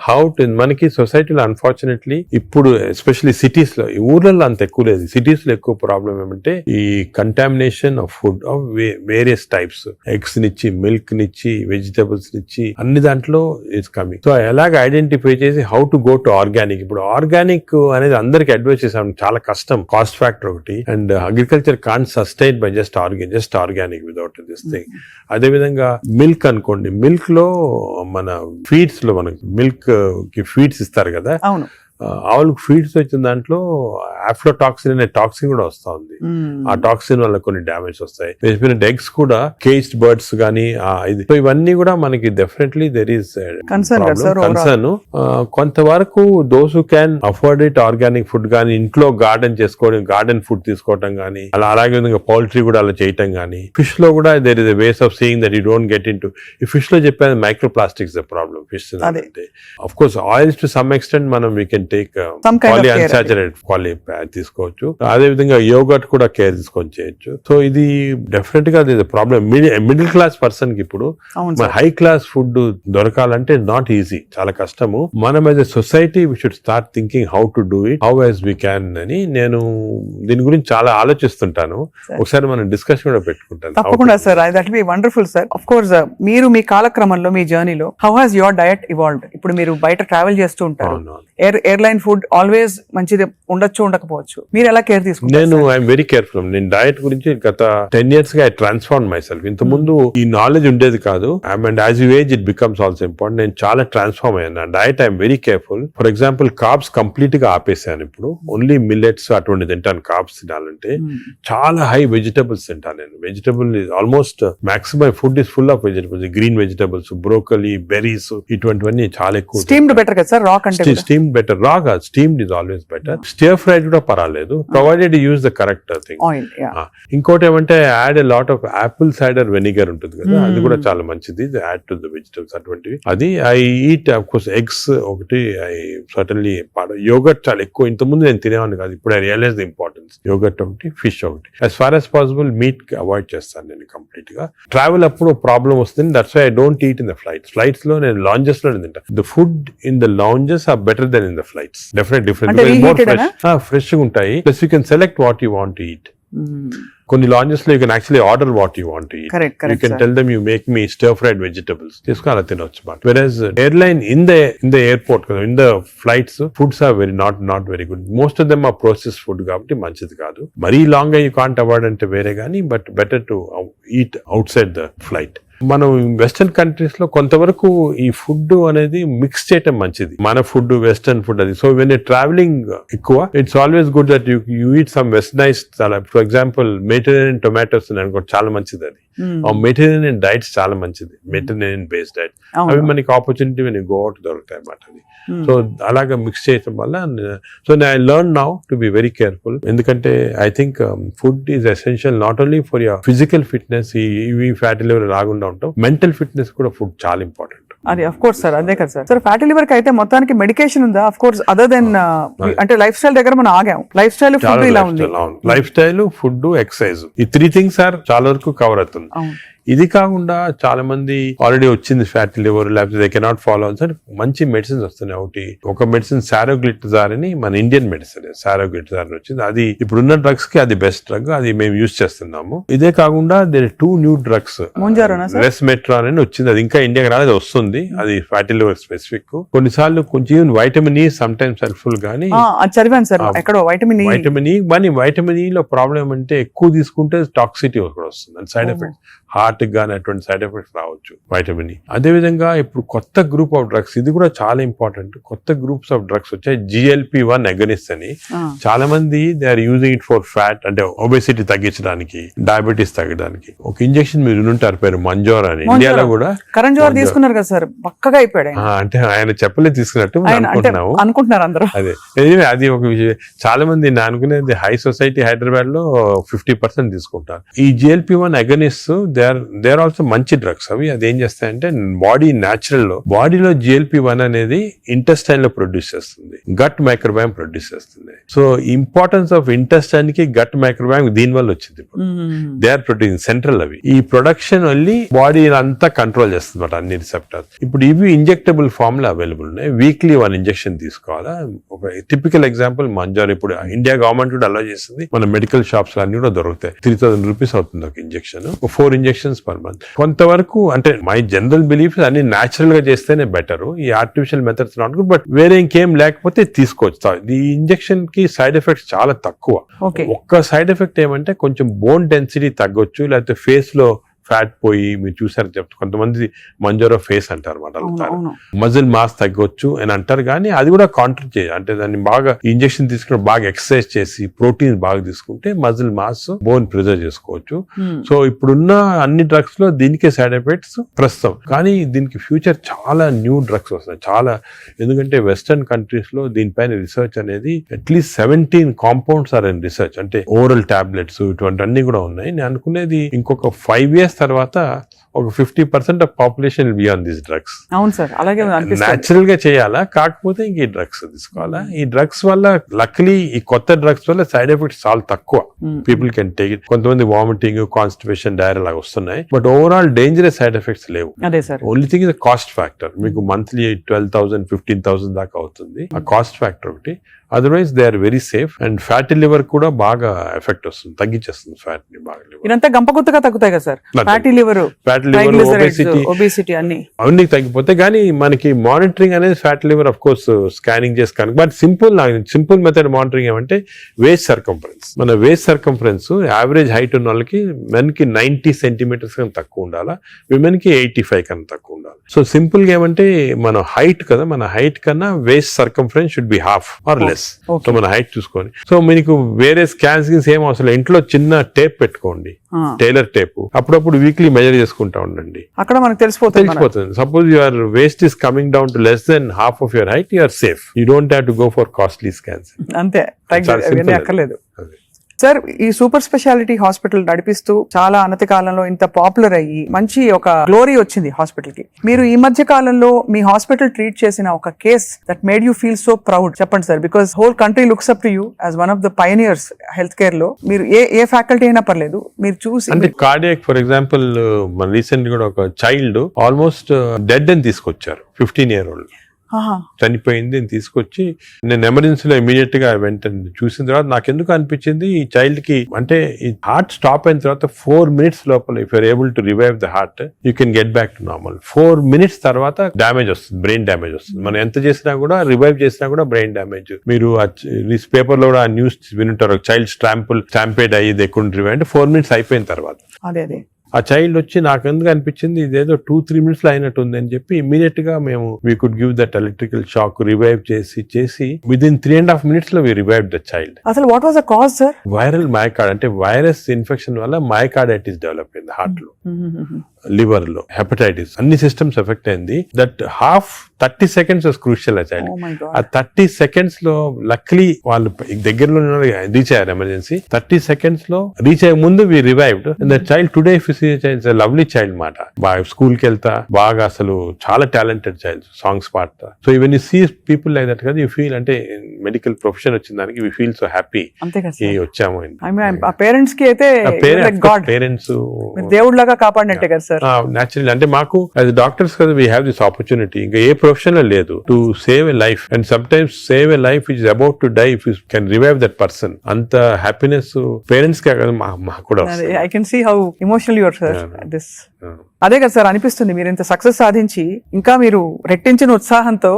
హౌ మనకి సొసైటీలో అన్ఫార్చునేట్లీ ఇప్పుడు ఎస్పెషల్లీ సిటీస్ లో, ఈ ఊర్లలో అంత ఎక్కువ లేదు, సిటీస్ లో ఎక్కువ ప్రాబ్లం ఏమంటే ఈ contamination of food of various types, eggs నిచ్చి, మిల్క్ నిచ్చి, వెజిటబుల్స్ నిచ్చి, అన్ని దాంట్లో ఇట్స్ కమింగ్. సో ఎలాగ ఐడెంటిఫై చేసి how to go to organic. ఇప్పుడు ఆర్గానిక్ అనేది అందరికి అడ్వైస్ చేసాం, చాలా కష్టం, కాస్ట్ ఫ్యాక్టర్ ఒకటి, and agriculture can't sustain by just organic without this thing. అదే విధంగా మిల్క్ అనుకోండి, మిల్క్ లో మన ఫీడ్స్ లో మనకి మిల్క్ కి ఫీడ్స్ ఇస్తారు కదా, ఆవులకు ఫీడ్స్ వచ్చిన దాంట్లో ఆఫ్లోటాక్సిన్ అనే టాక్సిన్ కూడా వస్తా ఉంది. ఆ టాక్సిన్ వల్ల కొన్ని డ్యామేజ్ వస్తాయి. ఎగ్స్ కూడా కేజ్డ్ బర్డ్స్ గానీ, సో ఇవన్నీ కూడా మనకి డెఫినెట్లీ దెర్ ఈస్ కన్సర్న్. కొంతవరకు those who can afford it, organic food గానీ, ఇంట్లో గార్డెన్ చేసుకోవడం, గార్డెన్ ఫుడ్ తీసుకోవటం గానీ, అలాగే విధంగా పౌల్ట్రీ కూడా అలా చేయటం గానీ. ఫిష్ లో కూడా there is a ways of seeing that you don't get in to. ఈ ఫిష్ లో చెప్పేది microplastics the problem. Fish అంటే of course oils to some extent మనం వీ కెన్ టేక్ పాలిఅన్సాచురేటెడ్ తీసుకోవచ్చు. అదే విధంగా యోగర్ట్ కూడా కేర్ తీసుకొని చేయొచ్చు. సో ఇది డెఫినెట్ గా ప్రాబ్లం. మిడిల్ క్లాస్ పర్సన్ కి ఇప్పుడు హై క్లాస్ ఫుడ్ దొరకాలంటే నాట్ ఈజీ, చాలా కష్టము. మనం as a society we should start thinking how to do it, how as we can అని నేను దీని గురించి చాలా ఆలోచిస్తుంటాను. ఒకసారి మనం డిస్కషన్ కూడా పెట్టుకుంటాను. తప్పకుండా sir, that be wonderful sir. Of course మీరు మీ కాలక్రమంలో, మీ జర్నీలో how has your diet evolved? ఇప్పుడు మీరు బయట ట్రావెల్ చేస్తూ ఉంటారు, ఎయిర్లైన్ ఫుడ్ ఆల్వేస్ మంచిది ఉండొచ్చు ఉండకపోవచ్చు, మీరు ఎలా కేర్ తీసుకుంటారు? నేను ఐఎమ్ వెరీ కేర్ఫుల్. నేను డయట్ గురించి గత 10 years గా ఐ ట్రాన్స్ఫార్మ్ మై సెల్ఫ్. ఇంత ముందు ఈ నాలెడ్జ్ ఉండేది కాదు. And as you age it becomes also important. నేను చాలా ట్రాన్స్ఫార్మ్ అయ్యాను. Diet I'm very careful. For example carbs complete గా ఆపేసాను. ఇప్పుడు ఓన్లీ మిల్లెట్స్ అటువంటి తింటాను. కార్బ్స్ తినాలంటే చాలా హై వెజిటబుల్స్ తింటాను నేను. Vegetable almost maximum food is full of vegetables, green vegetables, broccoli, berries, ఇటువంటివన్నీ చాలా ఎక్కువ. స్టీమ్డ్ బెటర్ కదా సార్, రా కంటే స్టీమ్డ్ బెటర్. రా కాదు, steamed is always better. Stir fried కూడా పర్వాలేదు, provided use the correct thing. ఇంకోటి ఏమంటే add a lot of Apple cider vinegar ఉంటుంది కదా, అది కూడా చాలా మంచిది. యాడ్ టు ద వెజిటబుల్స్ అటువంటివి. అది I eat of course eggs ఒకటి, ఐ సర్టన్లీ యోగర్ట్ చాలా ఎక్కువ. ఇంతకుముందు నేను తినేవాడిని కాదు, ఇప్పుడు I realize the importance. Yogurt ఒకటి, ఫిష్ ఒకటి. As far as possible meat avoid చేస్తాను నేను కంప్లీట్ గా. ట్రావెల్ అప్పుడు ప్రాబ్లం వస్తుంది. That's why I don't eat in the flights. Flights లో నేను లాంజెస్ లో తింటా. The food in the lounges are better than in the flights. Definite different, more fresh గా ఉంటాయి. Plus you can select what you want to eat. కొన్ని lounges లో you can actually order what you want to eat. You can tell them you make me stir fried vegetables, తీసుకుని అలా తినొచ్చు. But versus airline in the airport కదా, in the flights foods are not very good. Most of them are process food కాబట్టి మంచిది కాదు. మరీ long గా you can't avoid అంటే వేరే కానీ, but better to eat out side the flight. మనం వెస్టర్న్ కంట్రీస్ లో కొంతవరకు ఈ ఫుడ్ అనేది మిక్స్ చేయటం మంచిది. మన ఫుడ్ వెస్టర్న్ ఫుడ్ అది. సో వెన్ ట్రావెలింగ్ ఎక్కువ, it's always good that you eat some westernise. For example Mediterranean tomatoes అనుకో, చాలా మంచిది అది. మెడిటరేనియన్ డైట్స్ చాలా మంచిది, మెడిటరేనియన్ బేస్డ్ డైట్. అవి మనకి ఆపర్చునిటీ వెన్ గో అవుట్ దొరుకుతాయి అన్నమాట అది. సో అలాగా మిక్స్ చేయడం వల్ల, so I learn now to be very careful. ఎందుకంటే I think food is essential not only for your physical fitness, ఈ ఫ్యాటీ లివర్ రాకుండా ఉంటాం, మెంటల్ ఫిట్నెస్ కూడా ఫుడ్ చాలా ఇంపార్టెంట్. అది అఫ్ కోర్స్ సార్, అదే కదా సార్. సార్ ఫ్యాటీ లివర్ కి అయితే మొత్తానికి మెడికేషన్ ఉందా? అఫ్ కోర్స్ అదర్ దెన్ అంటే లైఫ్ స్టైల్ దగ్గర మనం ఆగాం. లైఫ్ స్టైల్, ఫుడ్ ఇలా ఉంది. లైఫ్ స్టైల్, ఫుడ్, ఎక్సర్సైజ్, ఈ 3 things ఆర్ చాలా వరకు కవర్ అవుతుంది. ఇది కాకుండా చాలా మంది ఆల్రెడీ వచ్చింది ఫ్యాటీ లివర్, లేకపోతే దే కెనాట్ ఫాలో సార్, మంచి మెడిసిన్స్ వస్తున్నాయి. ఒక మెడిసిన్ సారోగ్లిటజార్ అని, మన ఇండియన్ మెడిసిన్ సారోగ్లిటజార్ వచ్చింది. అది ఇప్పుడున్న డ్రగ్స్ కి అది బెస్ట్ డ్రగ్, అది మేము యూజ్ చేస్తున్నాము. ఇదే కాకుండా దేర్ 2 new drugs, రెస్మెట్రాన్ అని వచ్చింది. అది ఇంకా ఇండియాకి రాలేదు, వస్తుంది. అది ఫ్యాటీ లివర్ స్పెసిఫిక్. కొన్నిసార్లు కొంచెం vitamin E some times helpful గానీ, చదివాను సార్ ఎక్కడో వైటమిన్ ఈ లో ప్రాబ్లం అంటే ఎక్కువ తీసుకుంటే టాక్సిటీ కూడా వస్తుంది, సైడ్ ఎఫెక్ట్స్, హార్ట్ గానీ అటువంటి సైడ్ ఎఫెక్ట్స్ రావచ్చు వైటమిన్ ఈ. అదే విధంగా ఇప్పుడు కొత్త గ్రూప్ ఆఫ్ డ్రగ్స్, ఇది కూడా చాలా ఇంపార్టెంట్. కొత్త గ్రూప్స్ ఆఫ్ డ్రగ్స్ వచ్చాయి, GLP-1 అగనిస్ట్ అని. చాలా మంది they are using it for fat, అంటే ఒబెసిటీ తగ్గించడానికి, డయాబెటీస్ తగ్గడానికి. ఒక ఇంజెక్షన్ మీరు వినుంటారు, పేరు మంజోర్ అని. ఇండియాలో కూడా కరణ్ జోహర్ తీసుకున్నారు కదా సార్, పక్కగా అయిపోయాడు. అంటే ఆయన చెప్పలే తీసుకున్నట్టు అనుకుంటున్నారు అందరూ. అదే అది ఒక విషయం. చాలా మంది నేను అనుకునేది హై సొసైటీ హైదరాబాద్ లో 50% తీసుకుంటారు ఈ GLP-1 agonist. They are also మంచి డ్రగ్స్ అవి. అది ఏం చేస్తాయంటే బాడీ న్యాచురల్ లో, బాడీలో GLP-1 అనేది ఇంటెస్టైన్ లో ప్రొడ్యూస్ చేస్తుంది, గట్ మైక్రోబయామ్ ప్రొడ్యూస్ చేస్తుంది. సో ఇంపార్టెన్స్ ఆఫ్ ఇంటెస్టైన్ కి గట్ మైక్రోబయామ్ దీని వల్ల వచ్చింది. They are producing central. అవి ఈ ప్రొడక్షన్ వల్లి బాడీ అంతా కంట్రోల్ చేస్తుంది అన్నమాట, అన్ని రిసెప్టర్స్. ఇప్పుడు ఇవి ఇంజెక్టబుల్ ఫామ్ లో అవైలబుల్ ఉన్నాయి. వీక్లీ 1 ఇంజెక్షన్ తీసుకోవాలా. ఒక టిపికల్ ఎగ్జాంపుల్ మంజోర్. ఇప్పుడు ఇండియా గవర్నమెంట్ కూడా అలా చేస్తుంది, మన మెడికల్ షాప్స్ అన్ని కూడా దొరుకుతాయి. 3000 రూపీస్ అవుతుంది ఒక ఇంజెక్షన్, 4 ఇంజెక్షన్స్ పర్ మంత్. కొంతవరకు అంటే మై జనరల్ బిలీఫ్ అన్ని న్యాచురల్ గా చేస్తేనే బెటర్. ఈ artificial methods not good, but వేరే ఇంకేం లేకపోతే తీసుకోవచ్చు. ఈ ఇంజెక్షన్ కి సైడ్ ఎఫెక్ట్స్ చాలా తక్కువ. ఒక్క సైడ్ ఎఫెక్ట్ ఏమంటే కొంచెం బోన్ డెన్సిటీ తగ్గొచ్చు, లేకపోతే ఫేస్ లో ఫ్యాట్ పోయి, మీరు చూసారు చెప్తా కొంతమంది మంజోరో ఫేస్ అంటారు అన్నమాట, మజిల్ మాస్ తగ్గొచ్చు అని అంటారు. కానీ అది కూడా కాంట్రీ చేయాలి, అంటే దాన్ని బాగా ఇంజెక్షన్ తీసుకుని బాగా ఎక్సర్సైజ్ చేసి ప్రోటీన్ బాగా తీసుకుంటే మజిల్ మాస్, బోన్ ప్రిజర్వ్ చేసుకోవచ్చు. సో ఇప్పుడున్న అన్ని డ్రగ్స్ లో దీనికే సైడ్ ఎఫెక్ట్స్ ప్రస్తుతం. కానీ దీనికి ఫ్యూచర్ చాలా న్యూ డ్రగ్స్ వస్తున్నాయి చాలా. ఎందుకంటే వెస్టర్న్ కంట్రీస్ లో దీనిపైన రీసెర్చ్ అనేది at least 17 compounds are in research, అంటే ఓరల్ టాబ్లెట్స్ ఇటువంటి అన్ని కూడా ఉన్నాయి. నేను అనుకునేది ఇంకొక 5 years తర్వాత ఒక 50% of population will be on these drugs. అవును సార్, అలాగే న్యాచురల్ గా చేయాలా, కాకపోతే ఇంక ఈ డ్రగ్స్ తీసుకోవాలా. ఈ డ్రగ్స్ వల్ల లక్లీ ఈ కొత్త డ్రగ్స్ వల్ల సైడ్ ఎఫెక్ట్స్ చాలా తక్కువ. People can take it. కొంతమంది వామిటింగ్, కాన్స్టిపేషన్, డైరియా లాగా వస్తున్నాయి, but overall dangerous side effects లేవు. Only thing is cost factor. మీకు మంత్లీ 12,000 15,000 దాకా అవుతుంది, ఆ కాస్ట్ ఫ్యాక్టర్ ఒకటి. Otherwise they are very safe. And fatty liver కూడా బాగా ఎఫెక్ట్ వస్తుంది, తగ్గించేస్తుంది ఫ్యాట్ ని బాగా. ఇదంతా గంపగుత్తగా తగ్గుతాయి కదా sir fatty liver. Liver, obesity obesity అన్ని అవన్నీ తగ్గిపోతాయి. కానీ మనకి మానిటరింగ్ అనేది fat liver of course scanning చేసి కనుక, బట్ సింపుల్ మెథడ్ మానిటరింగ్ ఏమంటే వేస్ట్ సర్కంఫరెన్స్. మన వేస్ట్ సర్కంఫరెన్స్ యావరేజ్ హైట్ ఉన్న వాళ్ళకి మెన్ కి 90 సెంటీమీటర్స్ కన్నా తక్కువ ఉండాలా, విమెన్ కి 85 కన్నా తక్కువ ఉండాలి. సో సింపుల్ గా ఏమంటే మన హైట్ కదా, మన హైట్ కన్నా waist circumference should be half or less. So మన హైట్ చూసుకొని, సో మీకు వేరే స్కాన్స్ ఏం అవసరం, ఇంట్లో చిన్న టేప్ పెట్టుకోండి, టైలర్ టేప్, అప్పుడప్పుడు వీక్లీ మెజర్ చేసుకుంటా ఉండండి, అక్కడ మనకు తెలిసిపోతుంది. Suppose your waist is coming down to less than half of your height, you're safe. You don't have to go for costly scans. అంతే, అక్కర్లేదు. సార్, ఈ సూపర్ స్పెషాలిటీ హాస్పిటల్ నడిపిస్తూ చాలా అనతి కాలంలో ఇంత పాపులర్ అయ్యి మంచి ఒక గ్లోరీ వచ్చింది హాస్పిటల్ కి. మీరు ఈ మధ్య కాలంలో మీ హాస్పిటల్ ట్రీట్ చేసిన ఒక case that made you feel so proud చెప్పండి sir, because whole country looks up to you as one of the pioneers health care లో. మీరు ఏ ఫ్యాకల్టీ అయినా పర్లేదు, మీరు చూసి అంటే కార్డియాక్ ఫర్ ఎగ్జాంపుల్ మన రీసెంట్ కూడా ఒక చైల్డ్ ఆల్మోస్ట్ డెడ్ అని తీసుకొచ్చారు, 15-year-old చనిపోయింది అని తీసుకొచ్చి నేను ఎమర్జెన్సీలో ఇమీడియట్ గా వెంటనే చూసిన తర్వాత నాకు ఎందుకు అనిపించింది, ఈ చైల్డ్ కి అంటే ఈ హార్ట్ స్టాప్ అయిన తర్వాత 4 minutes లోపల if you're able to revive the heart you can get back to normal. 4 minutes తర్వాత డ్యామేజ్ వస్తుంది, బ్రెయిన్ డ్యామేజ్ వస్తుంది. మనం ఎంత చేసినా కూడా, రివైవ్ చేసినా కూడా బ్రెయిన్ డ్యామేజ్. మీరు పేపర్ లో కూడా ఆ న్యూస్ వినుంటారు, చైల్డ్ స్టాంపేడ్ అయ్యేది ఎక్కువ రివైవ్ అంటే 4 minutes అయిపోయిన తర్వాత. అదే ఆ చైల్డ్ వచ్చి నాకు ఎందుకు అనిపించింది ఇదేదో 2-3 minutes లో అయినట్టు ఉంది అని చెప్పి ఇమీడియట్ గా మేము we could give that electrical shock, revive చేసి విదిన్ 3.5 minutes లో వీ రివైవ్ ద చైల్డ్. అసలు what was the cause sir? Viral myocard అంటే వైరస్ ఇన్ఫెక్షన్ వల్ల మయోకార్డైటిస్ డెవలప్ అయింది హార్ట్ లో, లివర్ లో, హెపటైటిస్, అన్ని సిస్టమ్స్ ఎఫెక్ట్ అయింది. That 30 seconds was crucial. ఆ చైల్డ్ ఆ 30 seconds లో లక్లీ వాళ్ళు దగ్గరలో రీచ్ అయ్యారు ఎమర్జెన్సీ. 30 seconds లో రీచ్ అయ్యే ముందు we revived. That child today lovely child మాట, బాగా స్కూల్ కి వెళ్తా, బాగా అసలు చాలా టాలెంటెడ్ చైల్డ్, సాంగ్స్ పాడతా. So even you see people like that కదా, యూ ఫీల్ అంటే మెడికల్ ప్రొఫెషన్ వచ్చిన దానికి వీ ఫీల్ సో హ్యాపీ వచ్చాము. పేరెంట్స్ కి అయితే పేరెంట్స్ దేవుడిలాగా కాపాడినట్టే కదా సార్. న్యాచురల్ అంటే మాకు యాజ్ డాక్టర్స్ కదా వీ హ్యావ్ దిస్ ఆపర్చునిటీ. ఇంకా ఏ ప్రొఫెషన్ లో లేదు to save a life, and sometimes save a life is about to die if you can revive that person. అంత హ్యాపీనెస్ పేరెంట్స్ కే కదా మాకు కూడా. I can see how emotional you are sir. This అదే కదా sir అనిపిస్తుంది, మీరు ఇంత సక్సెస్ సాధించి ఇంకా మీరు రెట్టించిన ఉత్సాహంతో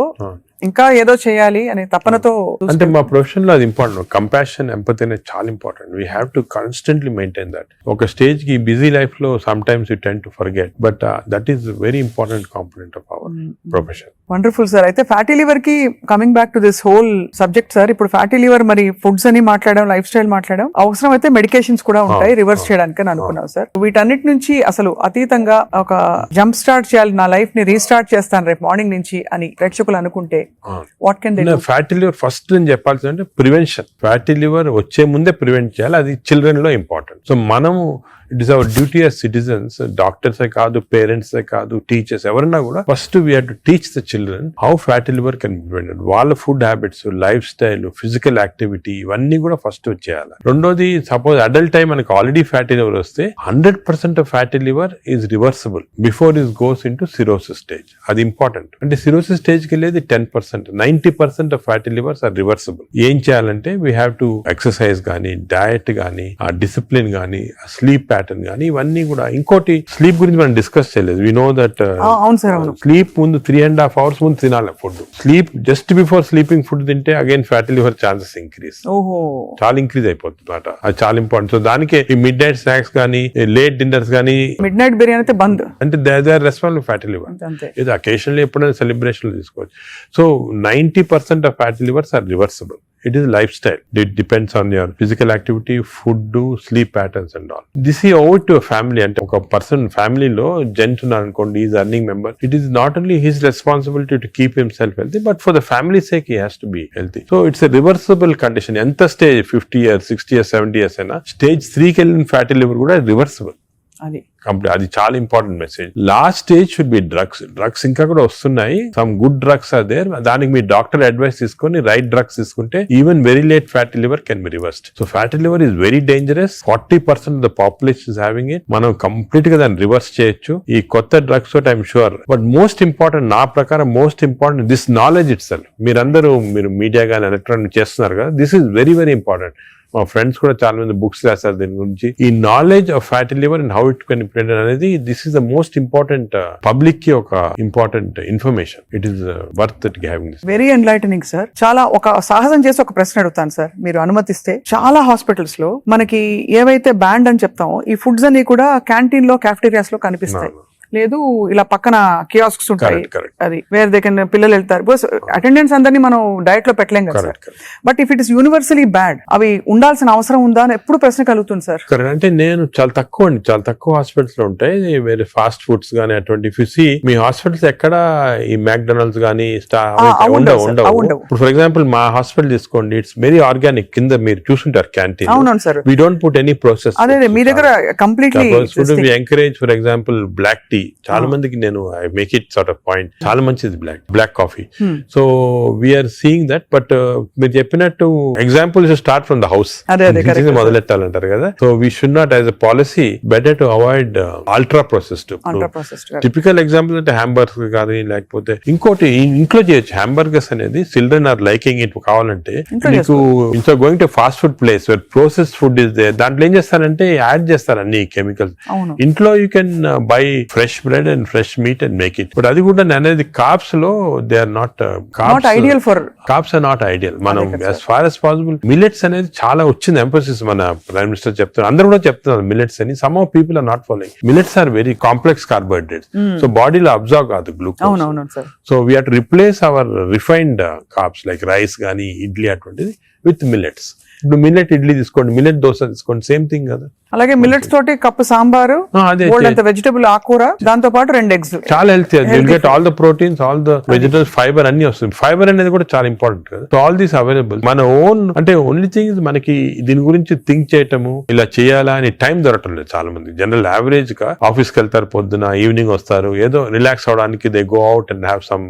ఇంకా ఏదో చేయాలి అనే తపనతో. అంటే మా ప్రొఫెషన్ లో అది ఇంపార్టెంట్, కంపాషన్, ఎంపతి అనేది చాలా important. We have to constantly maintain that. ఒక స్టేజ్ కి బిజీ లైఫ్ లో some times you tend to forget, but that is very important component of our profession. Wonderful sir. అయితే fatty liver కి coming back to this whole subject sir, ఇప్పుడు fatty liver మరి foods అని మాట్లాడడం, life style మాట్లాడడం, అవసరం అయితే medications కూడా ఉంటాయి రివర్స్ చేయడానికి అని అనుకున్నాం సార్. వీటన్నిటి నుంచి అసలు అతీతంగా ఒక జంప్ స్టార్ట్ చేయాలి, నా లైఫ్ ని రీస్టార్ట్ చేస్తాను రేపు మార్నింగ్ నుంచి అని ప్రేక్షకులు అనుకుంటే what can they do? Fatty liver first నేను చెప్పాల్సింది అంటే ప్రివెన్షన్. ఫ్యాటీ లివర్ వచ్చే ముందే ప్రివెంట్ చేయాలి, అది చిల్డ్రన్ లో ఇంపార్టెంట్. సో మనము it is our duty as citizens, డాక్టర్సే కాదు, పేరెంట్సే కాదు, టీచర్స్ ఎవరన్నా కూడా first we have to teach the children how fatty liver can be prevented. వాళ్ళ food habits, lifestyle, physical activity ఇవన్నీ కూడా ఫస్ట్ వచ్చేయాలి. రెండోది, సపోజ్ అడల్ట్ టైం మనకి ఆల్రెడీ ఫ్యాటీ లివర్ వస్తే 100% of fatty liver is reversible before is goes in to cirrhosis stage. అది important. అంటే cirrhosis stage కి వెళ్ళేది 10%, 90% of fatty livers are reversible. ఏం చేయాలంటే వీ హ్యావ్ టు ఎక్సర్సైజ్ కానీ, డయట్ కానీ, ఆ డిసిప్లిన్ కానీ, స్లీప్ ప్యాటర్న్ కానీ, ఇవన్నీ కూడా. ఇంకోటి, స్లీప్ గురించి మనం డిస్కస్ చేయలేదు. వి నో దట్ స్లీప్ ముందు 3.5 hours ముందు తినాలి food. Sleep just before sleeping food తింటే again fatty liver chances increase, చాలా ఇంక్రీజ్ అయిపోతుంది అన్నమాట. అది చాలా ఇంపార్టెంట్. సో దానికి ఈ మిడ్ నైట్ స్నాక్స్ కానీ, లేట్ డిన్నర్స్ కానీ, మిడ్ నైట్ బిర్యానీ అయితే బంద్, అంటే they are responsible fatty liver. ఇది అకేషనల్లీ ఎప్పుడైనా సెలబ్రేషన్ తీసుకోవచ్చు. So 90% of fatty livers are reversible. It is lifestyle. It depends on your physical activity, food, sleep patterns and all. This is over to a family. And a person family lo gentleman ankondi is earning member. It is not only his responsibility to keep himself healthy, but for the family's sake he has to be healthy. So it's a reversible condition. Enta stage 50 years, 60 years, 70 years aina stage 3 ki ellin fatty liver kuda reversible. అది చాలా important message. Last stage should be drugs ఇంకా కూడా వస్తున్నాయి. Some good drugs are there. దానికి మీ doctor advice తీసుకొని right drugs తీసుకుంటే even very late fatty liver can be reversed. So fatty liver is very dangerous. 40% of the population is having it. మనం complete గా దాన్ని రివర్స్ చేయొచ్చు ఈ కొత్త డ్రగ్స్ తోటి, I'm sure. But most important, నా ప్రకారం most important this knowledge it self. మీరు మీడియా కానీ ఎలక్ట్రానిక్ చేస్తున్నారు కదా, this is very very important. మా ఫ్రెండ్స్ కూడా చాలా మంది బుక్స్ రాస్తారు దీని గురించి. ఈ knowledge of fatty liver and how it can prevent అనేది this is the most important public కి ఒక important information. It is worth it having this. Very enlightening sir. చాలా ఒక సాహసం చేసి ఒక ప్రశ్న అడుగుతాను సార్, మీరు అనుమతిస్తే. చాలా హాస్పిటల్స్ లో మనకి ఏవైతే బ్యాండ్ అని చెప్తామో ఈ ఫుడ్స్ అన్ని కూడా క్యాంటీన్ లో క్యాఫ్టీరియాస్ లో కనిపిస్తాయి. లేదు ఇలా పక్కన కియాస్క్స్ ఉంటాయి, అది వేరే దగ్గర పిల్లలు వెళ్తారు. బికాస్ అటెండెన్స్ అందరినీ మనం డయట్ లో పెట్టలేం కదా sir. But if it is universally bad, అవి ఉండాల్సిన అవసరం ఉందా అని ఎప్పుడు ప్రశ్న కలుగుతుంది సార్. అంటే నేను చాలా తక్కువ హాస్పిటల్స్ లో ఉంటాయి వేరే ఫాస్ట్ ఫుడ్స్ గానీ అటువంటి. ఇఫ్ యు సీ మీ హాస్పిటల్స్ ఎక్కడ ఈ మ్యాక్డొనాల్డ్స్ గానీ ఉండవు. ఇప్పుడు ఫర్ ఎగ్జాంపుల్ మా హాస్పిటల్ తీసుకోండి, ఇట్స్ వెరీ ఆర్గానిక్. కింద మీరు చూసుంటారు క్యాంటీన్. అవునవును sir. We don't put any process. అదే మీ దగ్గర completely we encourage. For example black tea, చాలా మందికి నేను I make it sort of point, చాలా మంచిది black coffee. So we are seeing that. But మీరు చెప్పినట్టు example start from the house మొదలెట్టాలంటారు కదా. So we should not as a policy better to avoid ultra processed. Typical example అంటే hamburger కానీ, లేకపోతే ఇంకోటి ఇంట్లో చేయొచ్చు. హ్యాంబర్గర్స్ అనేది చిల్డ్రన్ ఆర్ లైకింగ్ ఇట్. కావాలంటే మీకు ఇంట్లో going to fast food place where processed food is there, దాంట్లో ఏం చేస్తారంటే యాడ్ చేస్తారు అన్ని కెమికల్స్. ఇంట్లో you can buy fresh bread and fresh meat and make it. But అది కూడా అనేది కార్బ్స్ లో they are not ideal for carbs are not ideal. మనం as far as possible millets అనేది చాలా వచ్చింది ఎంఫోసిస్. మన ప్రైమ్ మినిస్టర్ చెప్తున్నారు, అందరూ కూడా చెప్తున్నారు మిల్లెట్స్ అని. Some of people are not following. Millets are very complex carbohydrates. So బాడీలో అబ్జర్వ్ కాదు glucose. So we have to replace our refined carbs like rice కానీ ఇడ్లీ అటువంటిది విత్ మిల్లెట్స్. ఇప్పుడు మిల్లెట్ ఇడ్లీ తీసుకోండి, మిల్లెట్ దోశ తీసుకోండి, సేమ్ థింగ్ కదా. అలాగే మిల్లెట్స్ తోటి కప్పు సాంబారు, వెజిటబుల్ ఆకుకూర, దాంతో పాటు 2 eggs. చాలా healthy. You'll get all the proteins, all the vegetables, fibre అన్ని వస్తుంది. ఫైబర్ అనేది కూడా చాలా ఇంపార్టెంట్ కదా. So all these available. మన ఓన్ అంటే ఓన్లీ థింగ్ మనకి దీని గురించి థింక్ చేయటము, ఇలా చేయాలా అని టైం దొరకటం లేదు చాలా మంది. జనరల్ యావరేజ్ గా ఆఫీస్కి వెళ్తారు, పొద్దున ఈవినింగ్ వస్తారు, ఏదో రిలాక్స్ అవడానికి they go out and have some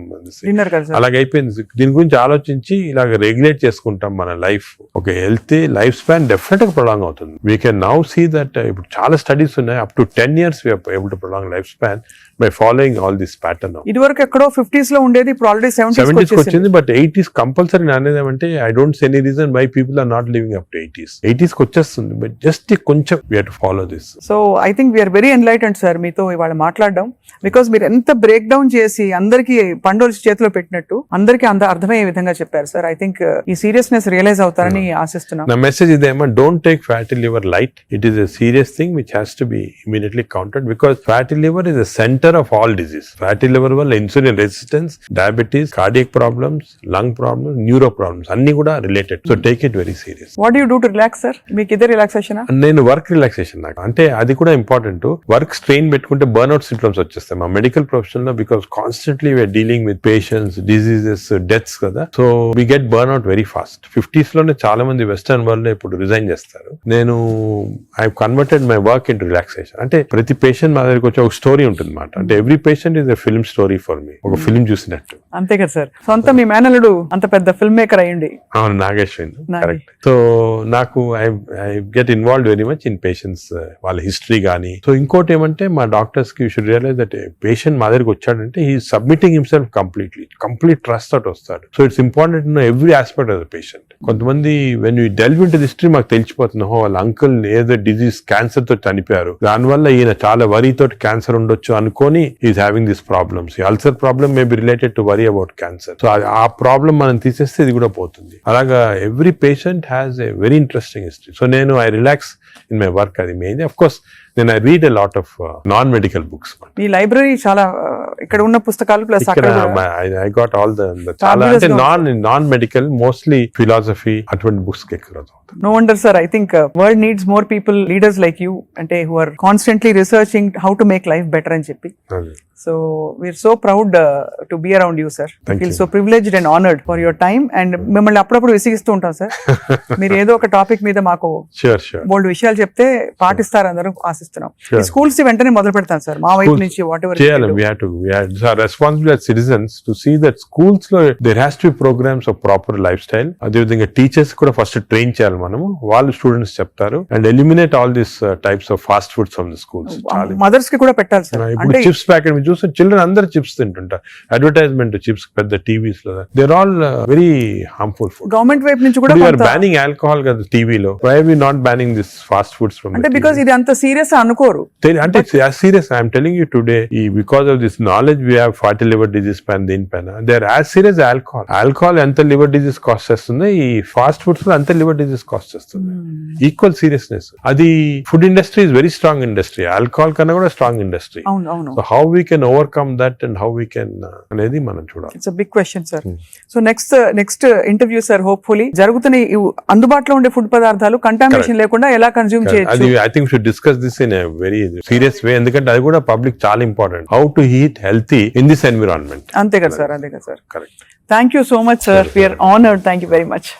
dinner. అలాగే అయిపోయింది. దీని గురించి ఆలోచించి ఇలాగ రెగ్యులేట్ చేసుకుంటాం మన లైఫ్. ఒక హెల్తీ లైఫ్ స్పాన్ డెఫినెట్ గా ప్రొలాంగ్ అవుతుంది. We can now see that ఇప్పుడు చాలా స్టడీస్ ఉన్నాయి, up to 10 years we are able to prolong life span by following all this pattern. ఇదివరకు ఎక్కడో 50s లో ఉండేది, ఇప్పుడు ఆల్రెడీ 70s వచ్చింది. బట్ 80s కంపల్సరీ అనేది అంటే I don't see any reason why people are not living up to 80s కి వచ్చేస్తుంది. బట్ జస్ట్ కొంచెం we have to follow this. So I think we're very enlightened sir మీతో ఇవాళ మాట్లాడడం. Because మీరు ఎంత బ్రేక్ డౌన్ చేసి అందరికి పండుగ చేతిలో పెట్టినట్టు అందరికి అర్థమయ్యే విధంగా చెప్పారు సార్. ఐ థింక్ ఈ సీరియస్నెస్ రియలైజ్ అవుతారని ఆశిస్తున్నాం. నా మెసేజ్ ఇదేమో, don't take fatty liver light. It is a serious thing which has to be immediately countered, because fatty liver is the center of all disease. Fatty liver వల్ల insulin resistance, diabetes, cardiac problems, lung problems, neuro problems అన్ని కూడా related. So take it very serious. What you do to relax sir? మీకు ఇదే relaxation? నేను work relaxation. నాకు అంటే అది కూడా ఇంపార్టెంట్. వర్క్ స్ట్రెయిన్ పెట్టుకుంటే బర్న్అవుట్ సింప్టమ్స్ వచ్చేస్తాయి మా మెడికల్ ప్రొఫెషన్ లో. Because constantly we are dealing with patients, diseases, deaths కదా. So we get burnout very fast. 50s లోనే చాలా మంది వెస్టర్న్ వరల్డ్ లో ఇప్పుడు రిజైన్ చేస్తారు. నేను I converted my work into relaxation. అంటే ప్రతి పేషెంట్ మా దగ్గరికి వచ్చి ఒక స్టోరీ ఉంటుంది అన్నమాట. అంటే every patient is a film story for me. ఒక ఫిల్మ్ చూసినట్టు. అంతే కదా సార్. సొంత మీ మేనల్లుడు అంత పెద్ద ఫిల్మ్ మేకర్ అయ్యండి. అవును, నాగేశ్వరి. కరెక్ట్. సో నాకు I get involved very much in patients, వాళ్ళ హిస్టరీ కానీ. సో ఇంకోటి ఏమంటే మా డాక్టర్స్ కి you should realise that patient మా దగ్గరికి వచ్చాడంటే he submitting himself complete trust తోటి వస్తాడు. So it's important to know every aspect of the patient. కొంతమంది when you delve into the history మాకు తెలిసిపోతుంది, వాళ్ళ అంకుల్ ఏదో డిజీజ్ క్యాన్సర్ తో చనిపోయారు, దానివల్ల ఈయన చాలా వరీ తోటి క్యాన్సర్ ఉండొచ్చు అనుకొని is having this problems. Ulcer problem may be related to worry about cancer. So ఆ ప్రాబ్లమ్ మనం తీసేస్తే ఇది కూడా పోతుంది. అలాగా every patient has a very interesting history. So నేను I relax in my work. అది మెయిన్. అఫ్ కోర్స్ నేను I read a lot of non medical books. ఈ లైబ్రరీ చాలా ఇక్కడ ఉన్న పుస్తకాలు plus I got all the చాలా అంటే నాన్ మెడికల్, మోస్ట్లీ ఫిలాసఫీ అటువంటి బుక్స్ ఎక్కువ. No wonder sir, I think world needs more people, leaders like you, ante who are constantly researching how to make life better అని చెప్పి. So we're so proud to be around you sir. I feel so privileged and honored for your time, and మిమ్మల్ని అప్పుడప్పుడు విసిగిస్తూ ఉంటాం sir. మీరు ఏదో ఒక topic మీద మాకు బోల్డ్ విషయం విషయాలు చెప్తే పాటిస్తారు అందరూ ఆశిస్తున్నాం. Sure. స్కూల్స్ వెంటనే మొదలు పెడతాను సార్ మా వైపు నుంచి వాట్ ఎవర్ చేయాలి. we have to responsible as citizens to see that schools లో there has to be programs of proper lifestyle. అదేవిధంగా టీచర్స్ కూడా ఫస్ట్ ట్రైన్ చేయాలి మనము, వాళ్ళు స్టూడెంట్స్ చెప్తారు, and eliminate all this types of fast foods from the schools. Mothers కి కూడా పెట్టాలి సార్. ఇప్పుడు అంటే చిప్స్ ప్యాకెట్ మీరు చూస్తే చిల్డ్రన్ అందరు చిప్స్ తింటుంటారు, అడ్వర్టైజ్మెంట్ చిప్స్ పెద్ద టీవీస్ లో, they're all very harmful food. Government వైపు నుంచి కూడా బ్యానింగ్ ఆల్కహాల్ కదా టీవీలో, why we not banning this fast foods from అంటే బికాస్ ఇది అంత సీరియస్ అనుకోరు. అంటే serious I'm telling you today, ఈ because of this knowledge we have fatty liver disease పైన దీనిపైన they are as serious alcohol. Alcohol ఎంత లివర్ డిజీస్ కాస్ట్ చేస్తుంది, ఈ ఫాస్ట్ ఫుడ్స్ లో అంత లివర్ డిజీస్ కాస్ట్ చేస్తుంది. Equal seriousness. అది food industry is very strong industry, alcohol కన్నా కూడా స్ట్రాంగ్ ఇండస్ట్రీ. అవును. So how we can overcome that and how we can అనేది మనం చూడాలి. It's big question sir. So next interview sir, hopefully జరుగుతున్న ఈ అందుబాటులో ఉండే ఫుడ్ పదార్థాలు కంటామినేషన్ లేకుండా ఎలా కన్జ్యూమ్ చేయొచ్చు. అది I think should discuss this in a very serious way, ఎందుకంటే అది కూడా పబ్లిక్ చాలా important. How to eat healthy in this environment. అంతే కదా sir. Correct. Thank you so much sir. We're honoured. Thank you very much.